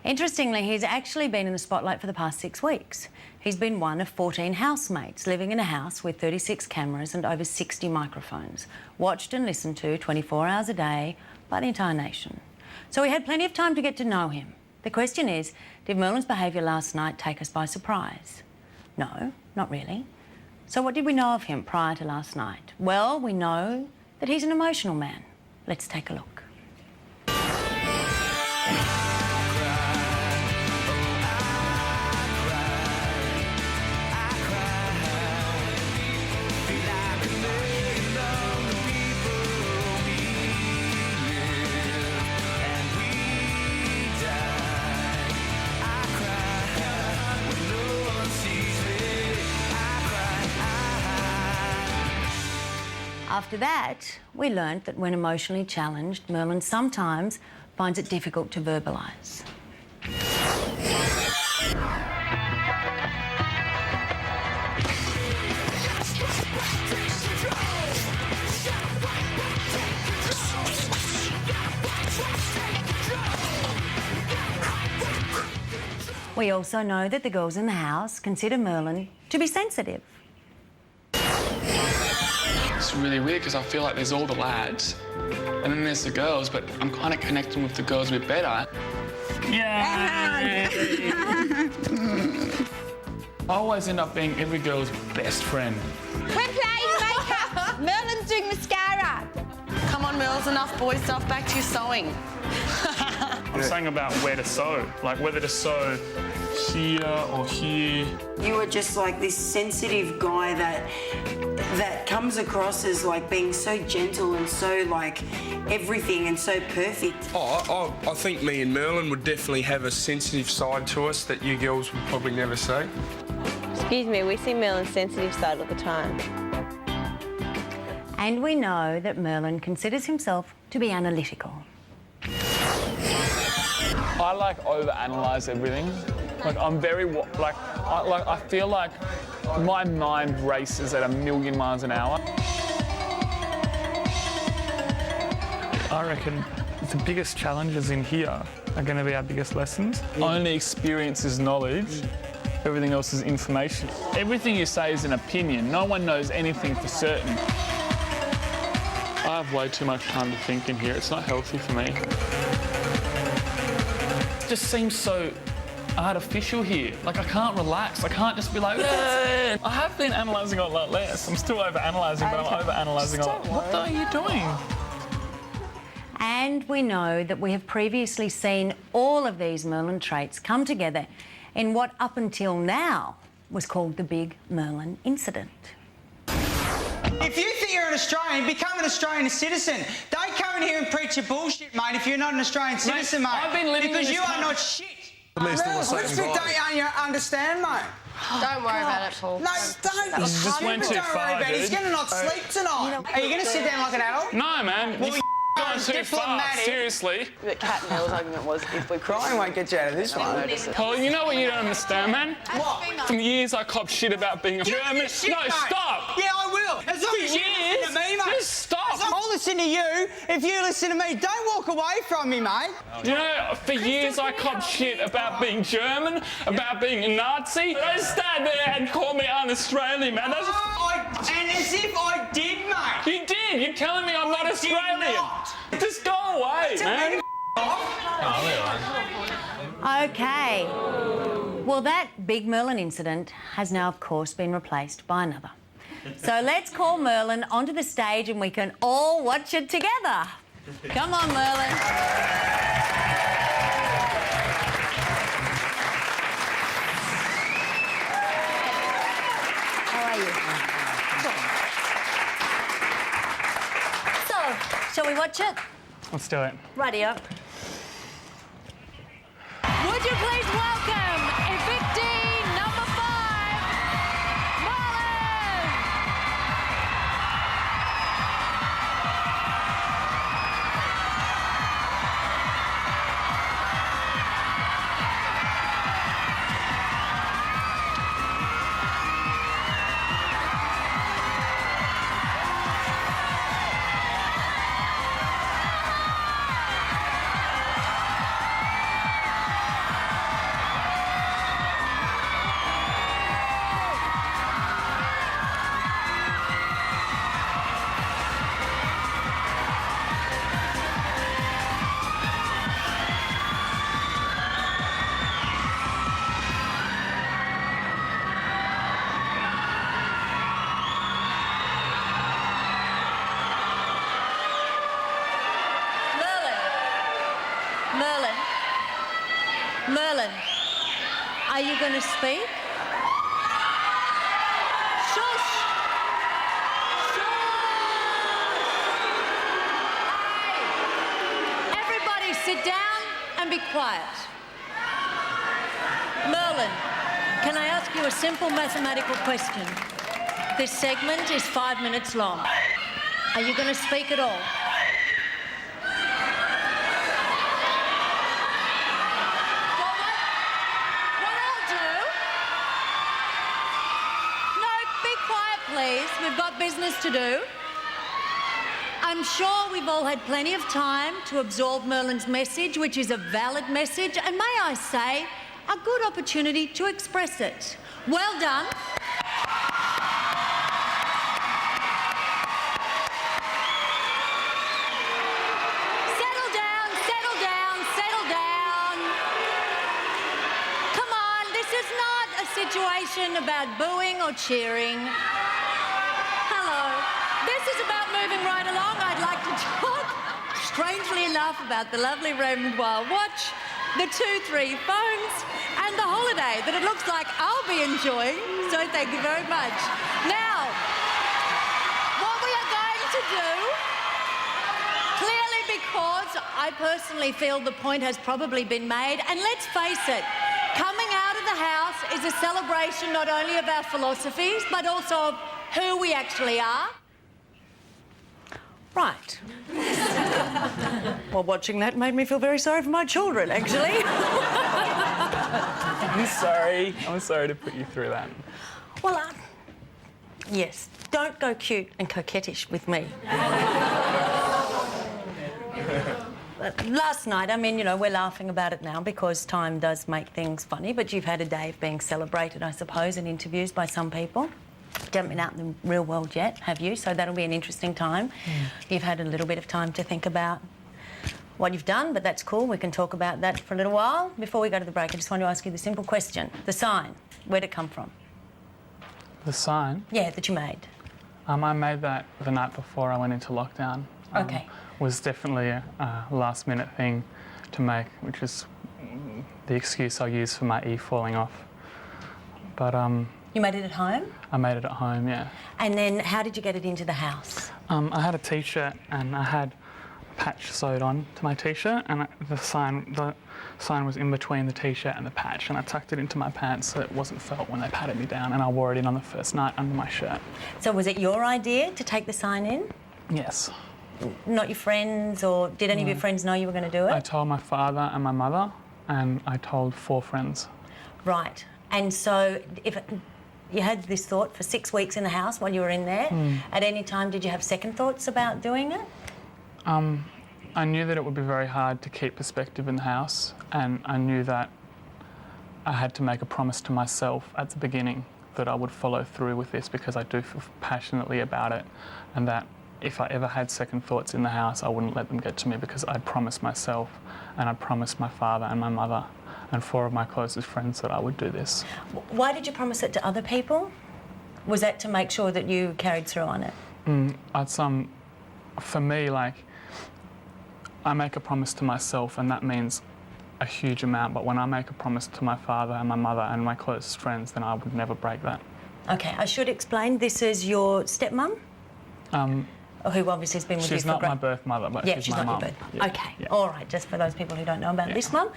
Interestingly, he's actually been in the spotlight for the past 6 weeks. He's been one of 14 housemates living in a house with 36 cameras and over 60 microphones, watched and listened to 24 hours a day by the entire nation. So we had plenty of time to get to know him. The question is, did Merlin's behaviour last night take us by surprise? No, not really. So what did we know of him prior to last night? Well, we know that he's an emotional man. Let's take a look. After that, we learnt that when emotionally challenged, Merlin sometimes finds it difficult to verbalise. We also know that the girls in the house consider Merlin to be sensitive. It's really weird because I feel like there's all the lads and then there's the girls, but I'm kind of connecting with the girls a bit better. Yeah. I always end up being every girl's best friend. We're playing makeup. Merlin's doing mascara. Come on, Merles, enough boy stuff. Back to your sewing. I'm saying about where to sew, like whether to sew here or here. You are just like this sensitive guy that comes across as like being so gentle and so like everything and so perfect. I think me and Merlin would definitely have a sensitive side to us that you girls would probably never see. Excuse me, we see Merlin's sensitive side all the time. And we know that Merlin considers himself to be analytical. I like overanalyze everything. Like I'm very I feel like my mind races at 1,000,000 miles an hour. I reckon the biggest challenges in here are going to be our biggest lessons. Only experience is knowledge. Everything else is information. Everything you say is an opinion. No one knows anything for certain. I have way too much time to think in here. It's not healthy for me. It just seems so artificial here. Like I can't relax. I can't just be like, I have been analysing a lot less. I'm still over-analysing, but I'm over-analysing a lot. What are you doing? And we know that we have previously seen all of these Merlin traits come together in what up until now was called the Big Merlin Incident. If you think you're an Australian, become an Australian citizen. Don't come in here and preach your bullshit, mate, if you're not an Australian citizen, mate. I've been living because in you this are country. not shit. At least all the same Which bit guy. don't you understand, mate? Don't worry about it, Paul. No, don't. This just went too Don't worry far, about it. He's dude. going to not sleep tonight. Are you going to sit down like an adult? No, man. Well, You've gone too far. diplomatic. Seriously. The Cat and Merle's argument was if we're Crying won't get you out of this one. Paul, you know what you don't understand, man? What? From years I copped shit about being a German. Shit, No, mate. stop. Yeah, I will. As long as you listen to me, mate. Just stop. I'll listen to you if you listen to me. Don't walk away from me, mate. You know, for years I copped shit about being German, about being a Nazi. Don't stand there and call me un-Australian, man. That's And as if I did, mate. You did. You're telling me I'm not I did Australian. not. Just go away, man. Okay. Well, that Big Merlin incident has now, of course, been replaced by another. So let's call Merlin onto the stage and we can all watch it together. Come on, Merlin. How are you? So, shall we watch it? Let's do it. Radio. Would you please welcome evictee number 5, Merlin! Merlin, are you going to speak? Shush! Hey! Everybody sit down and be quiet. Merlin, can I ask you a simple mathematical question? This segment is 5 minutes long. Are you going to speak at all? Please, we've got business to do. I'm sure we've all had plenty of time to absorb Merlin's message, which is a valid message, and may I say, a good opportunity to express it. Well done. Settle down, settle down, settle down. Come on, this is not a situation about booing or cheering. This is about moving right along. I'd like to talk, strangely enough, about the lovely Raymond Wild watch, the 2-3 phones, and the holiday that it looks like I'll be enjoying. So thank you very much. Now, what we are going to do, clearly because I personally feel the point has probably been made, and let's face it, coming out of the house is a celebration not only of our philosophies, but also of who we actually are. Right. Well, watching that made me feel very sorry for my children, actually. I'm sorry to put you through that. Well, yes, don't go cute and coquettish with me. Last night, I mean, you know, we're laughing about it now because time does make things funny, but you've had a day of being celebrated, I suppose, in interviews by some people. You haven't been out in the real world yet, have you? So that'll be an interesting time. You've had a little bit of time to think about what you've done, but that's cool. We can talk about that for a little while. Before we go to the break, I just want to ask you the simple question. The sign, where'd it come from? The sign? Yeah, that you made. I made that the night before I went into lockdown. Okay. Was definitely a last-minute thing to make, which is the excuse I use for my E falling off. But You made it at home? I made it at home, yeah. And then how did you get it into the house? I had a T-shirt and I had a patch sewed on to my T-shirt, and the sign was in between the T-shirt and the patch, and I tucked it into my pants so it wasn't felt when they patted me down, and I wore it in on the first night under my shirt. So was it your idea to take the sign in? Yes. Not your friends, or did any of your friends know you were going to do it? I told my father and my mother, and I told 4 friends. Right. And so if you had this thought for 6 weeks in the house while you were in there, at any time did you have second thoughts about doing it? I knew that it would be very hard to keep perspective in the house, and I knew that I had to make a promise to myself at the beginning that I would follow through with this because I do feel passionately about it, and that if I ever had second thoughts in the house, I wouldn't let them get to me because I'd promised myself and I'd promised my father and my mother and 4 of my closest friends that I would do this. Why did you promise it to other people? Was that to make sure that you carried through on it? For me, like, I make a promise to myself and that means a huge amount, but when I make a promise to my father and my mother and my closest friends, then I would never break that. Okay, I should explain, this is your stepmum? Who obviously has been with you for... She's not my birth mother, but she's my mum. Not your birth. Okay, all right, just for those people who don't know about this mum.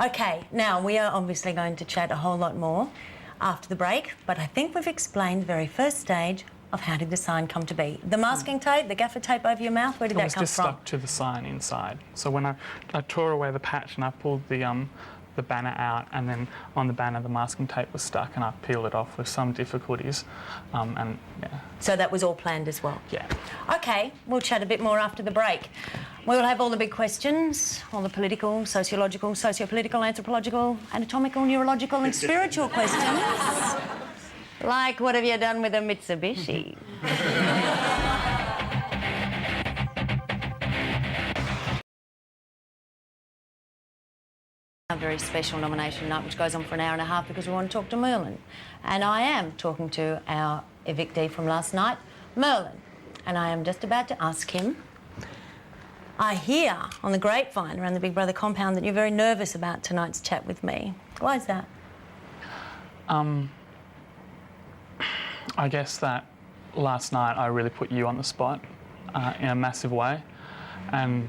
Okay, now we are obviously going to chat a whole lot more after the break, but I think we've explained the very first stage of how did the sign come to be. The masking tape, the gaffer tape over your mouth, where did that come from? It was just stuck to the sign inside. So when I tore away the patch and I pulled the banner out, and then on the banner the masking tape was stuck, and I peeled it off with some difficulties, and yeah. So that was all planned as well? Yeah. Okay, we'll chat a bit more after the break. We'll have all the big questions, all the political, sociological, socio-political, anthropological, anatomical, neurological and spiritual questions. Like, what have you done with a Mitsubishi? A very special nomination night which goes on for an hour and a half because we want to talk to Merlin. And I am talking to our evictee from last night, Merlin. And I am just about to ask him, I hear on the grapevine around the Big Brother compound that you're very nervous about tonight's chat with me. Why is that? I guess that last night I really put you on the spot in a massive way, and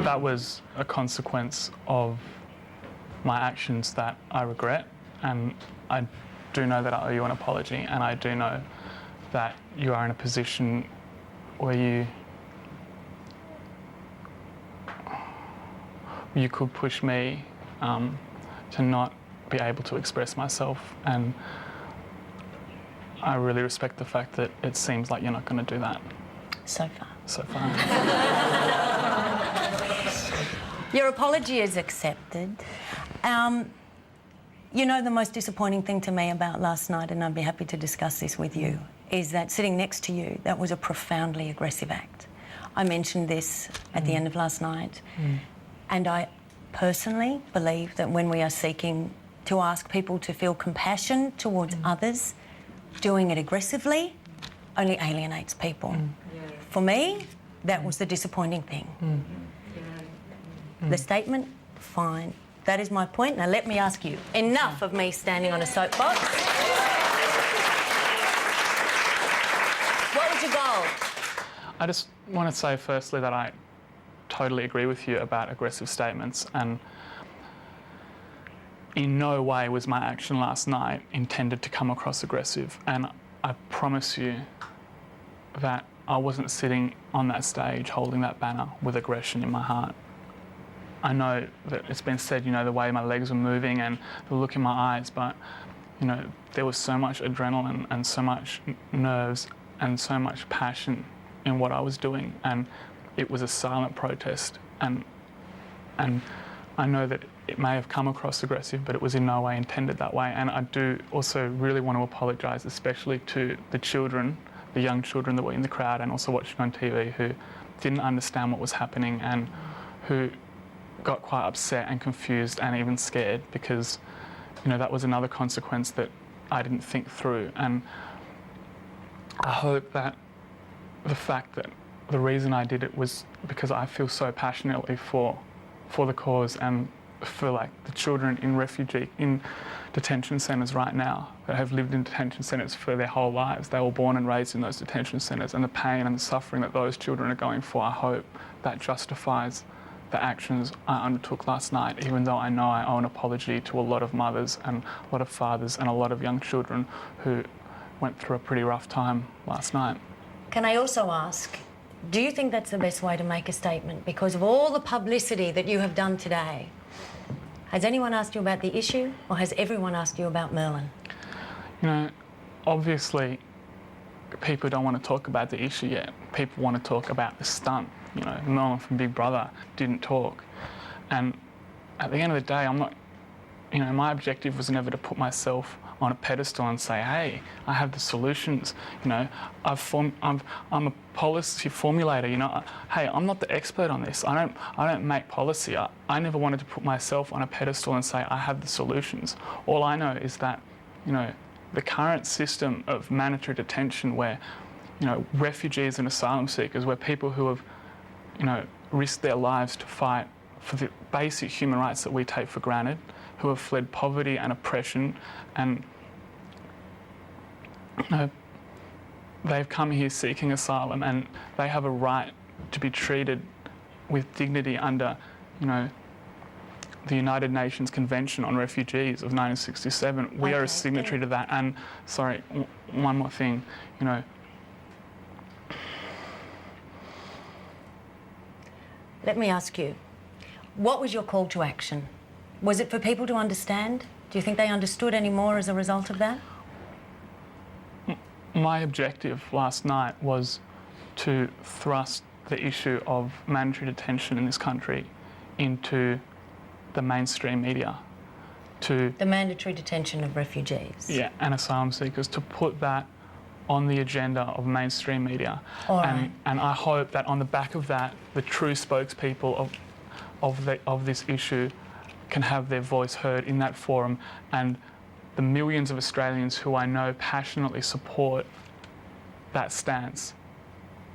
that was a consequence of my actions that I regret, and I do know that I owe you an apology, and I do know that you are in a position where you could push me to not be able to express myself, and I really respect the fact that it seems like you're not going to do that. So far. So far. Your apology is accepted. You know, the most disappointing thing to me about last night, and I'd be happy to discuss this with you, is that sitting next to you, that was a profoundly aggressive act. I mentioned this at the end of last night, and I personally believe that when we are seeking to ask people to feel compassion towards others, doing it aggressively only alienates people. For me, that was the disappointing thing. The statement, fine. That is my point. Now let me ask you, enough of me standing on a soapbox. What was your goal? I just want to say firstly that I totally agree with you about aggressive statements, and in no way was my action last night intended to come across aggressive, and I promise you that I wasn't sitting on that stage holding that banner with aggression in my heart. I know that it's been said, you know, the way my legs were moving and the look in my eyes, but, you know, there was so much adrenaline and so much nerves and so much passion in what I was doing, and it was a silent protest, and I know that it may have come across aggressive, but it was in no way intended that way. And I do also really want to apologise, especially to the children, the young children that were in the crowd and also watching on TV, who didn't understand what was happening and who got quite upset and confused and even scared, because, you know, that was another consequence that I didn't think through. And I hope that the fact that the reason I did it was because I feel so passionately for the cause and for, like, the children in detention centres right now that have lived in detention centres for their whole lives. They were born and raised in those detention centres, and the pain and the suffering that those children are going for, I hope that justifies the actions I undertook last night, even though I know I owe an apology to a lot of mothers and a lot of fathers and a lot of young children who went through a pretty rough time last night. Can I also ask, do you think that's the best way to make a statement? Because of all the publicity that you have done today, has anyone asked you about the issue, or has everyone asked you about Merlin? You know, obviously, people don't want to talk about the issue yet. People want to talk about the stunt. You know, Merlin from Big Brother didn't talk. And at the end of the day, I'm not, you know, my objective was never to put myself on a pedestal and say, hey, I have the solutions. You know, I'm a policy formulator. You know, hey, I'm not the expert on this. I don't make policy. I never wanted to put myself on a pedestal and say I have the solutions. All I know is that, you know, the current system of mandatory detention, where, you know, refugees and asylum seekers, where people who have, you know, risked their lives to fight for the basic human rights that we take for granted, who have fled poverty and oppression, and, you know, they've come here seeking asylum, and they have a right to be treated with dignity under, you know, the United Nations Convention on Refugees of 1967. We are a signatory to that. And, sorry, one more thing, you know. Let me ask you, what was your call to action? Was it for people to understand? Do you think they understood any more as a result of that? My objective last night was to thrust the issue of mandatory detention in this country into the mainstream media. To the mandatory detention of refugees. Yeah, and asylum seekers, to put that on the agenda of mainstream media. Right. And I hope that on the back of that, the true spokespeople of this issue can have their voice heard in that forum, and the millions of Australians who I know passionately support that stance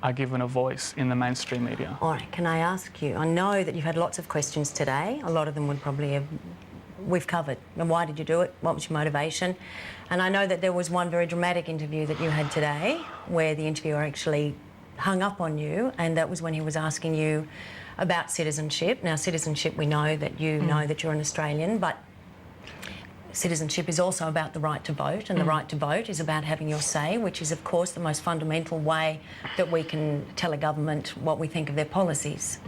are given a voice in the mainstream media. All right, can I ask you, I know that you've had lots of questions today. A lot of them would probably have, we've covered. And why did you do it? What was your motivation? And I know that there was one very dramatic interview that you had today where the interviewer actually hung up on you, and that was when he was asking you about citizenship. Now, citizenship, we know that you know that you're an Australian, but citizenship is also about the right to vote, and the right to vote is about having your say, which is, of course, the most fundamental way that we can tell a government what we think of their policies.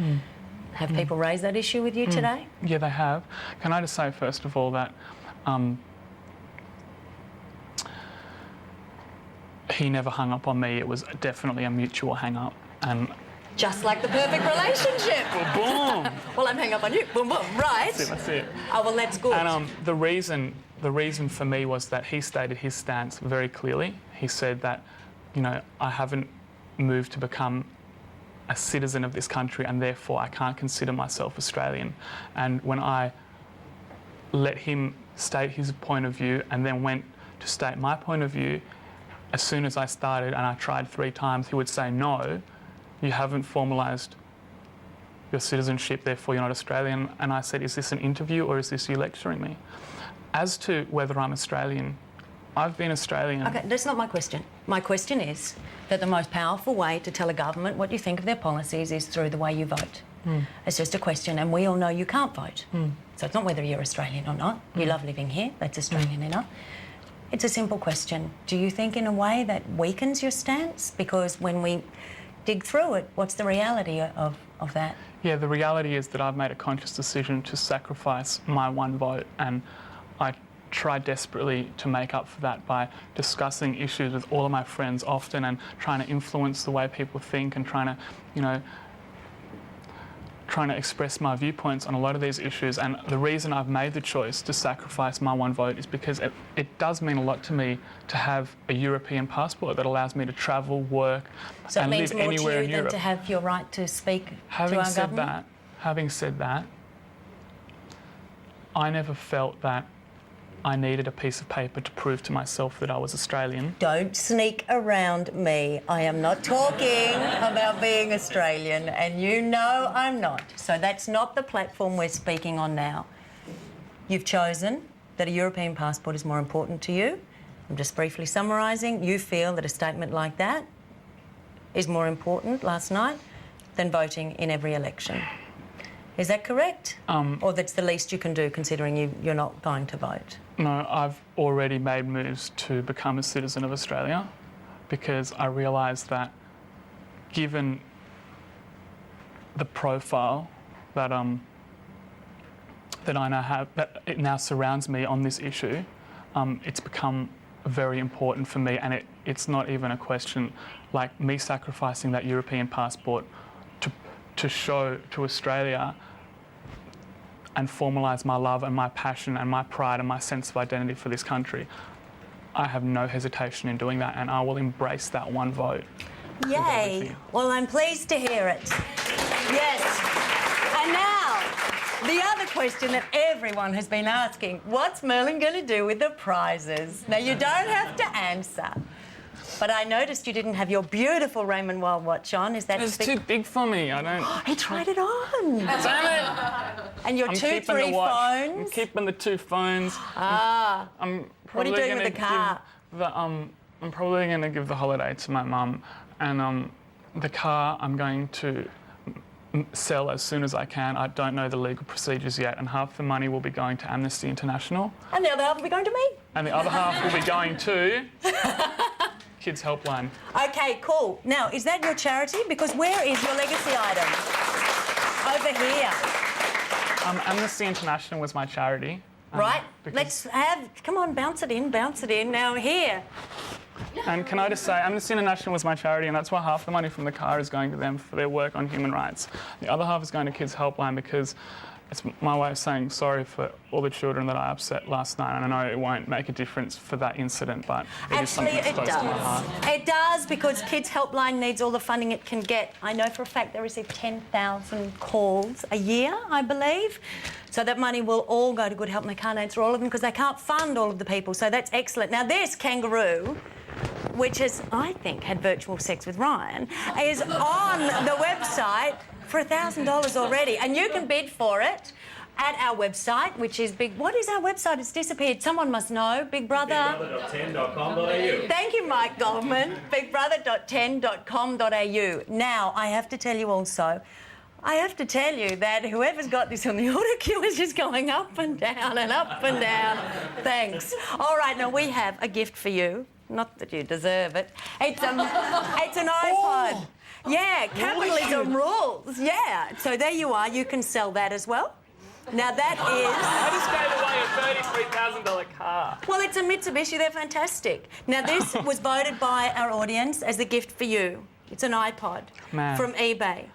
Have people raised that issue with you today? Yeah, they have. Can I just say, first of all, that he never hung up on me. It was definitely a mutual hang-up. And just like the perfect relationship. Boom. Well, I'm hanging up on you. Boom, boom. Right. That's it. Oh, well, that's good. And the reason for me was that he stated his stance very clearly. He said that, you know, I haven't moved to become a citizen of this country, and therefore I can't consider myself Australian. And when I let him state his point of view and then went to state my point of view, as soon as I started and I tried 3 times, he would say, no, you haven't formalised your citizenship, therefore you're not Australian. And I said, is this an interview or is this you lecturing me? As to whether I'm Australian, I've been Australian. OK, that's not my question. My question is that the most powerful way to tell a government what you think of their policies is through the way you vote. It's just a question, and we all know you can't vote. So it's not whether you're Australian or not. You love living here, that's Australian enough. It's a simple question. Do you think in a way that weakens your stance? Because when we dig through it, what's the reality of that? Yeah, the reality is that I've made a conscious decision to sacrifice my one vote, and I try desperately to make up for that by discussing issues with all of my friends often and trying to influence the way people think and trying to express my viewpoints on a lot of these issues. And the reason I've made the choice to sacrifice my one vote is because it does mean a lot to me to have a European passport that allows me to travel, work, so and it live means more anywhere to in you than Europe. to have your right to speak to our government? Having said that, I never felt that I needed a piece of paper to prove to myself that I was Australian. Don't sneak around me. I am not talking about being Australian, and you know I'm not. So that's not the platform we're speaking on now. You've chosen that a European passport is more important to you. I'm just briefly summarising. You feel that a statement like that is more important last night than voting in every election. Is that correct? Or that's the least you can do, considering you're not going to vote? No, I've already made moves to become a citizen of Australia because I realised that given the profile that I now have, that it now surrounds me on this issue, it's become very important for me, and it's not even a question like me sacrificing that European passport to show to Australia and formalise my love and my passion and my pride and my sense of identity for this country. I have no hesitation in doing that, and I will embrace that one vote. Yay! Well, I'm pleased to hear it. Yes. And now, the other question that everyone has been asking, what's Merlin going to do with the prizes? Now, you don't have to answer, but I noticed you didn't have your beautiful Raymond Wild watch on. Is that It's too big for me. I don't... He tried it on. Damn it! And your I'm 2, keeping 3 the watch. phones. I'm keeping the 2 phones. Ah. I'm What are you probably doing with the car? I'm probably going to give the holiday to my mum, and the car I'm going to sell as soon as I can. I don't know the legal procedures yet, and half the money will be going to Amnesty International. And the other half will be going to me. And the other half will be going to Kids Helpline. OK, cool. Now, is that your charity? Because where is your legacy item? Over here. Amnesty International was my charity. Right. Let's have... Come on, bounce it in, bounce it in. Now, here. And can I just say, Amnesty International was my charity, and that's why half the money from the car is going to them for their work on human rights. The other half is going to Kids Helpline because it's my way of saying sorry for all the children that I upset last night. And I know it won't make a difference for that incident, but it is something that's close to my heart. It does, because Kids Helpline needs all the funding it can get. I know for a fact they receive 10,000 calls a year, I believe. So that money will all go to Good Help, and they can't answer all of them because they can't fund all of the people. So that's excellent. Now, this kangaroo, which has, I think, had virtual sex with Ryan, is on the website for $1,000 already. And you can bid for it at our website, which is big... What is our website? It's disappeared. Someone must know. Big Brother... BigBrother.10.com.au. Thank you, Mike Goldman. BigBrother.10.com.au. Now, I have to tell you also... I have to tell you that whoever's got this on the order queue is just going up and down and up and down. Thanks. All right, now we have a gift for you. Not that you deserve it. It's an iPod. Oh. Yeah, capitalism rules. Yeah. So there you are. You can sell that as well. Now that is... I just gave away a $33,000 car. Well, it's a Mitsubishi. They're fantastic. Now this was voted by our audience as the gift for you. It's an iPod from eBay.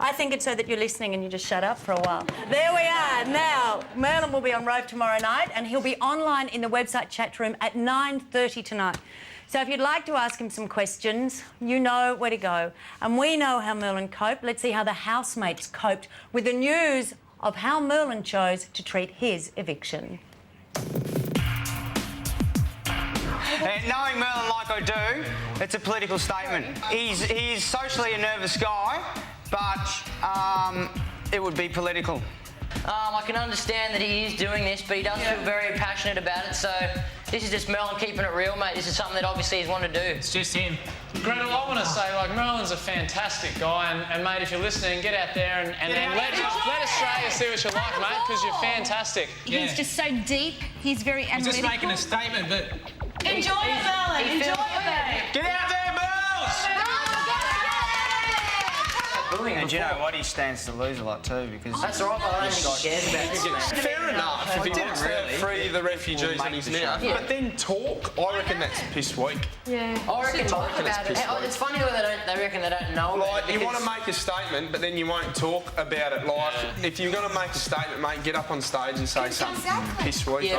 I think it's so that you're listening and you just shut up for a while. There we are. Now, Merlin will be on Rove tomorrow night, and he'll be online in the website chat room at 9:30 tonight. So if you'd like to ask him some questions, you know where to go. And we know how Merlin coped. Let's see how the housemates coped with the news of how Merlin chose to treat his eviction. And knowing Merlin like I do, it's a political statement. He's socially a nervous guy, but it would be political. I can understand that he is doing this, but he does feel very passionate about it. So this is just Merlin keeping it real, mate. This is something that obviously he's wanted to do. It's just him. Gretel, I want to say, like, Merlin's a fantastic guy, and mate, if you're listening, get out there and let Australia see what you're like, mate, because you're fantastic. He's just so deep. He's very analytical. He's just making a statement, but... Enjoy it, Merlin. Enjoy it, babe. Get out there, Merls! And you know what? He stands to lose a lot too because... That's right, I don't think he cares about this. Fair enough. If he didn't free the refugees in his mouth, but then talk, I reckon that's piss weak. Yeah. I reckon talk about it. It's funny where they reckon they don't know about it. You want to make a statement, but then you won't talk about it. Like, if you're going to make a statement, mate, get up on stage and say something piss weak. Yeah,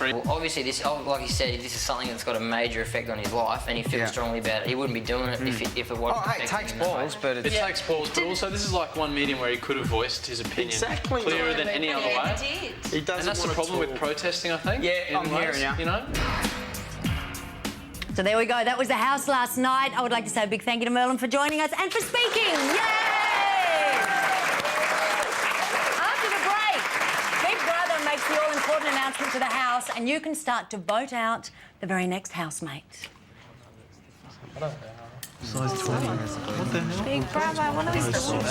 well, obviously, this, like he said, this is something that's got a major effect on his life, and he feels strongly about it. He wouldn't be doing it if it wasn't. Oh, hey, it takes balls, but it takes balls. But also, this is like one meeting where he could have voiced his opinion clearer than any other way. He doesn't. And that's the problem with protesting, I think. Yeah, I'm hearing you. You know. So there we go. That was the House last night. I would like to say a big thank you to Merlin for joining us and for speaking. Yay! After the break, Big Brother makes the all-important announcement to the House, and you can start to vote out the very next housemate. Size 20. What the hell? Big Brother, what are we still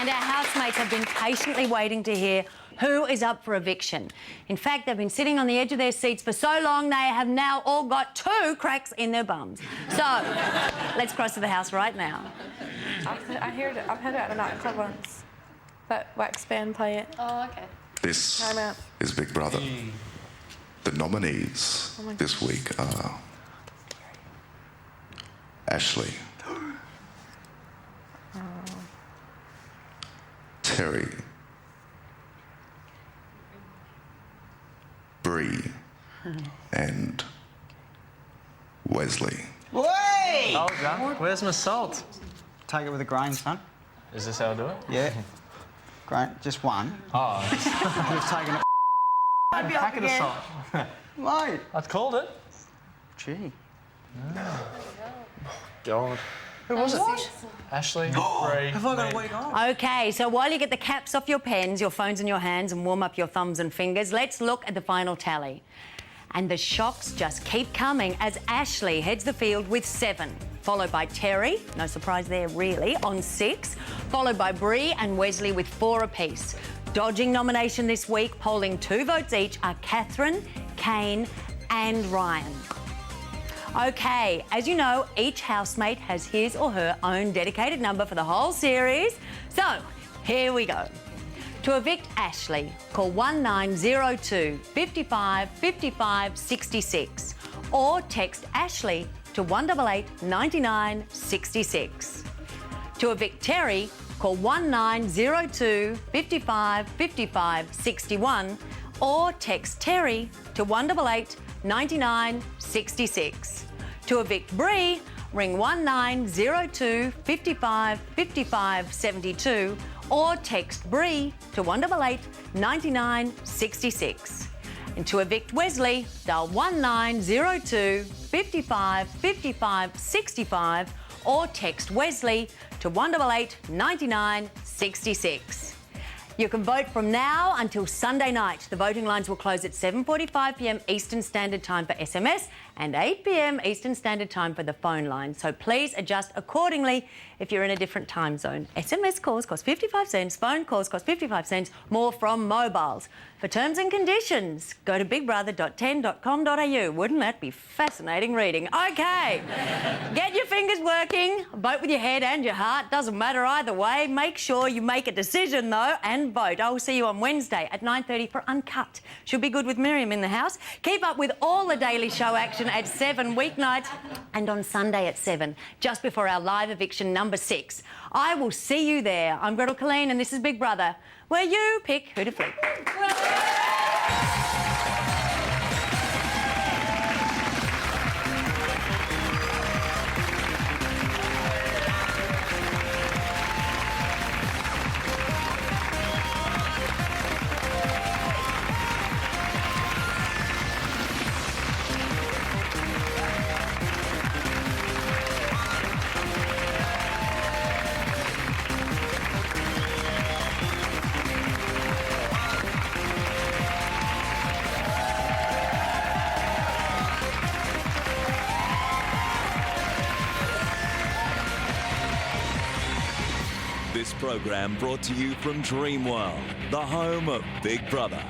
And our housemates have been patiently waiting to hear who is up for eviction. In fact, they've been sitting on the edge of their seats for so long they have now all got 2 cracks in their bums. So, let's cross to the house right now. I've heard it at a nightclub once. That wax band play it. Oh, okay. This is Big Brother. The nominees this week are Ashley, Terry, Bree, and Wesley. Wait! Where's my salt? Take it with a grain, son. Is this how I do it? Yeah. Great. Just one. Oh. You've taken a packet of salt. Mate. I've called it. Gee. God. Who was it? Ashley, Bree. Have I got a week off? OK, so while you get the caps off your pens, your phones in your hands and warm up your thumbs and fingers, let's look at the final tally. And the shocks just keep coming as Ashley heads the field with 7, followed by Terry, no surprise there really, on 6, followed by Bree and Wesley with 4 apiece. Dodging nomination this week, polling 2 votes each, are Catherine, Kane and Ryan. OK, as you know, each housemate has his or her own dedicated number for the whole series. So, here we go. To evict Ashley, call 1902 55 55 66 or text Ashley to 188 99 66. To evict Terry, call 1902 55 55 61 or text Terry to 188 99 66. To evict Bree, ring 1902 55 55 72 or text Bree to 188 99 66. And to evict Wesley, dial 1902 55 55 65 or text Wesley to 188 99 66. You can vote from now until Sunday night. The voting lines will close at 7:45 p.m. Eastern Standard Time for SMS and 8 p.m. Eastern Standard Time for the phone line. So please adjust accordingly if you're in a different time zone. SMS calls cost 55 cents, phone calls cost 55 cents, more from mobiles. For terms and conditions, go to bigbrother.10.com.au. Wouldn't that be fascinating reading? OK, get your fingers working, vote with your head and your heart, doesn't matter either way. Make sure you make a decision though and and vote. I will see you on Wednesday at 9:30 for Uncut. Should be good with Miriam in the house. Keep up with all the Daily Show action at 7 weeknights and on Sunday at 7, just before our live eviction number 6. I will see you there. I'm Gretel Colleen and this is Big Brother, where you pick who to flip. This program brought to you from Dreamworld, the home of Big Brother.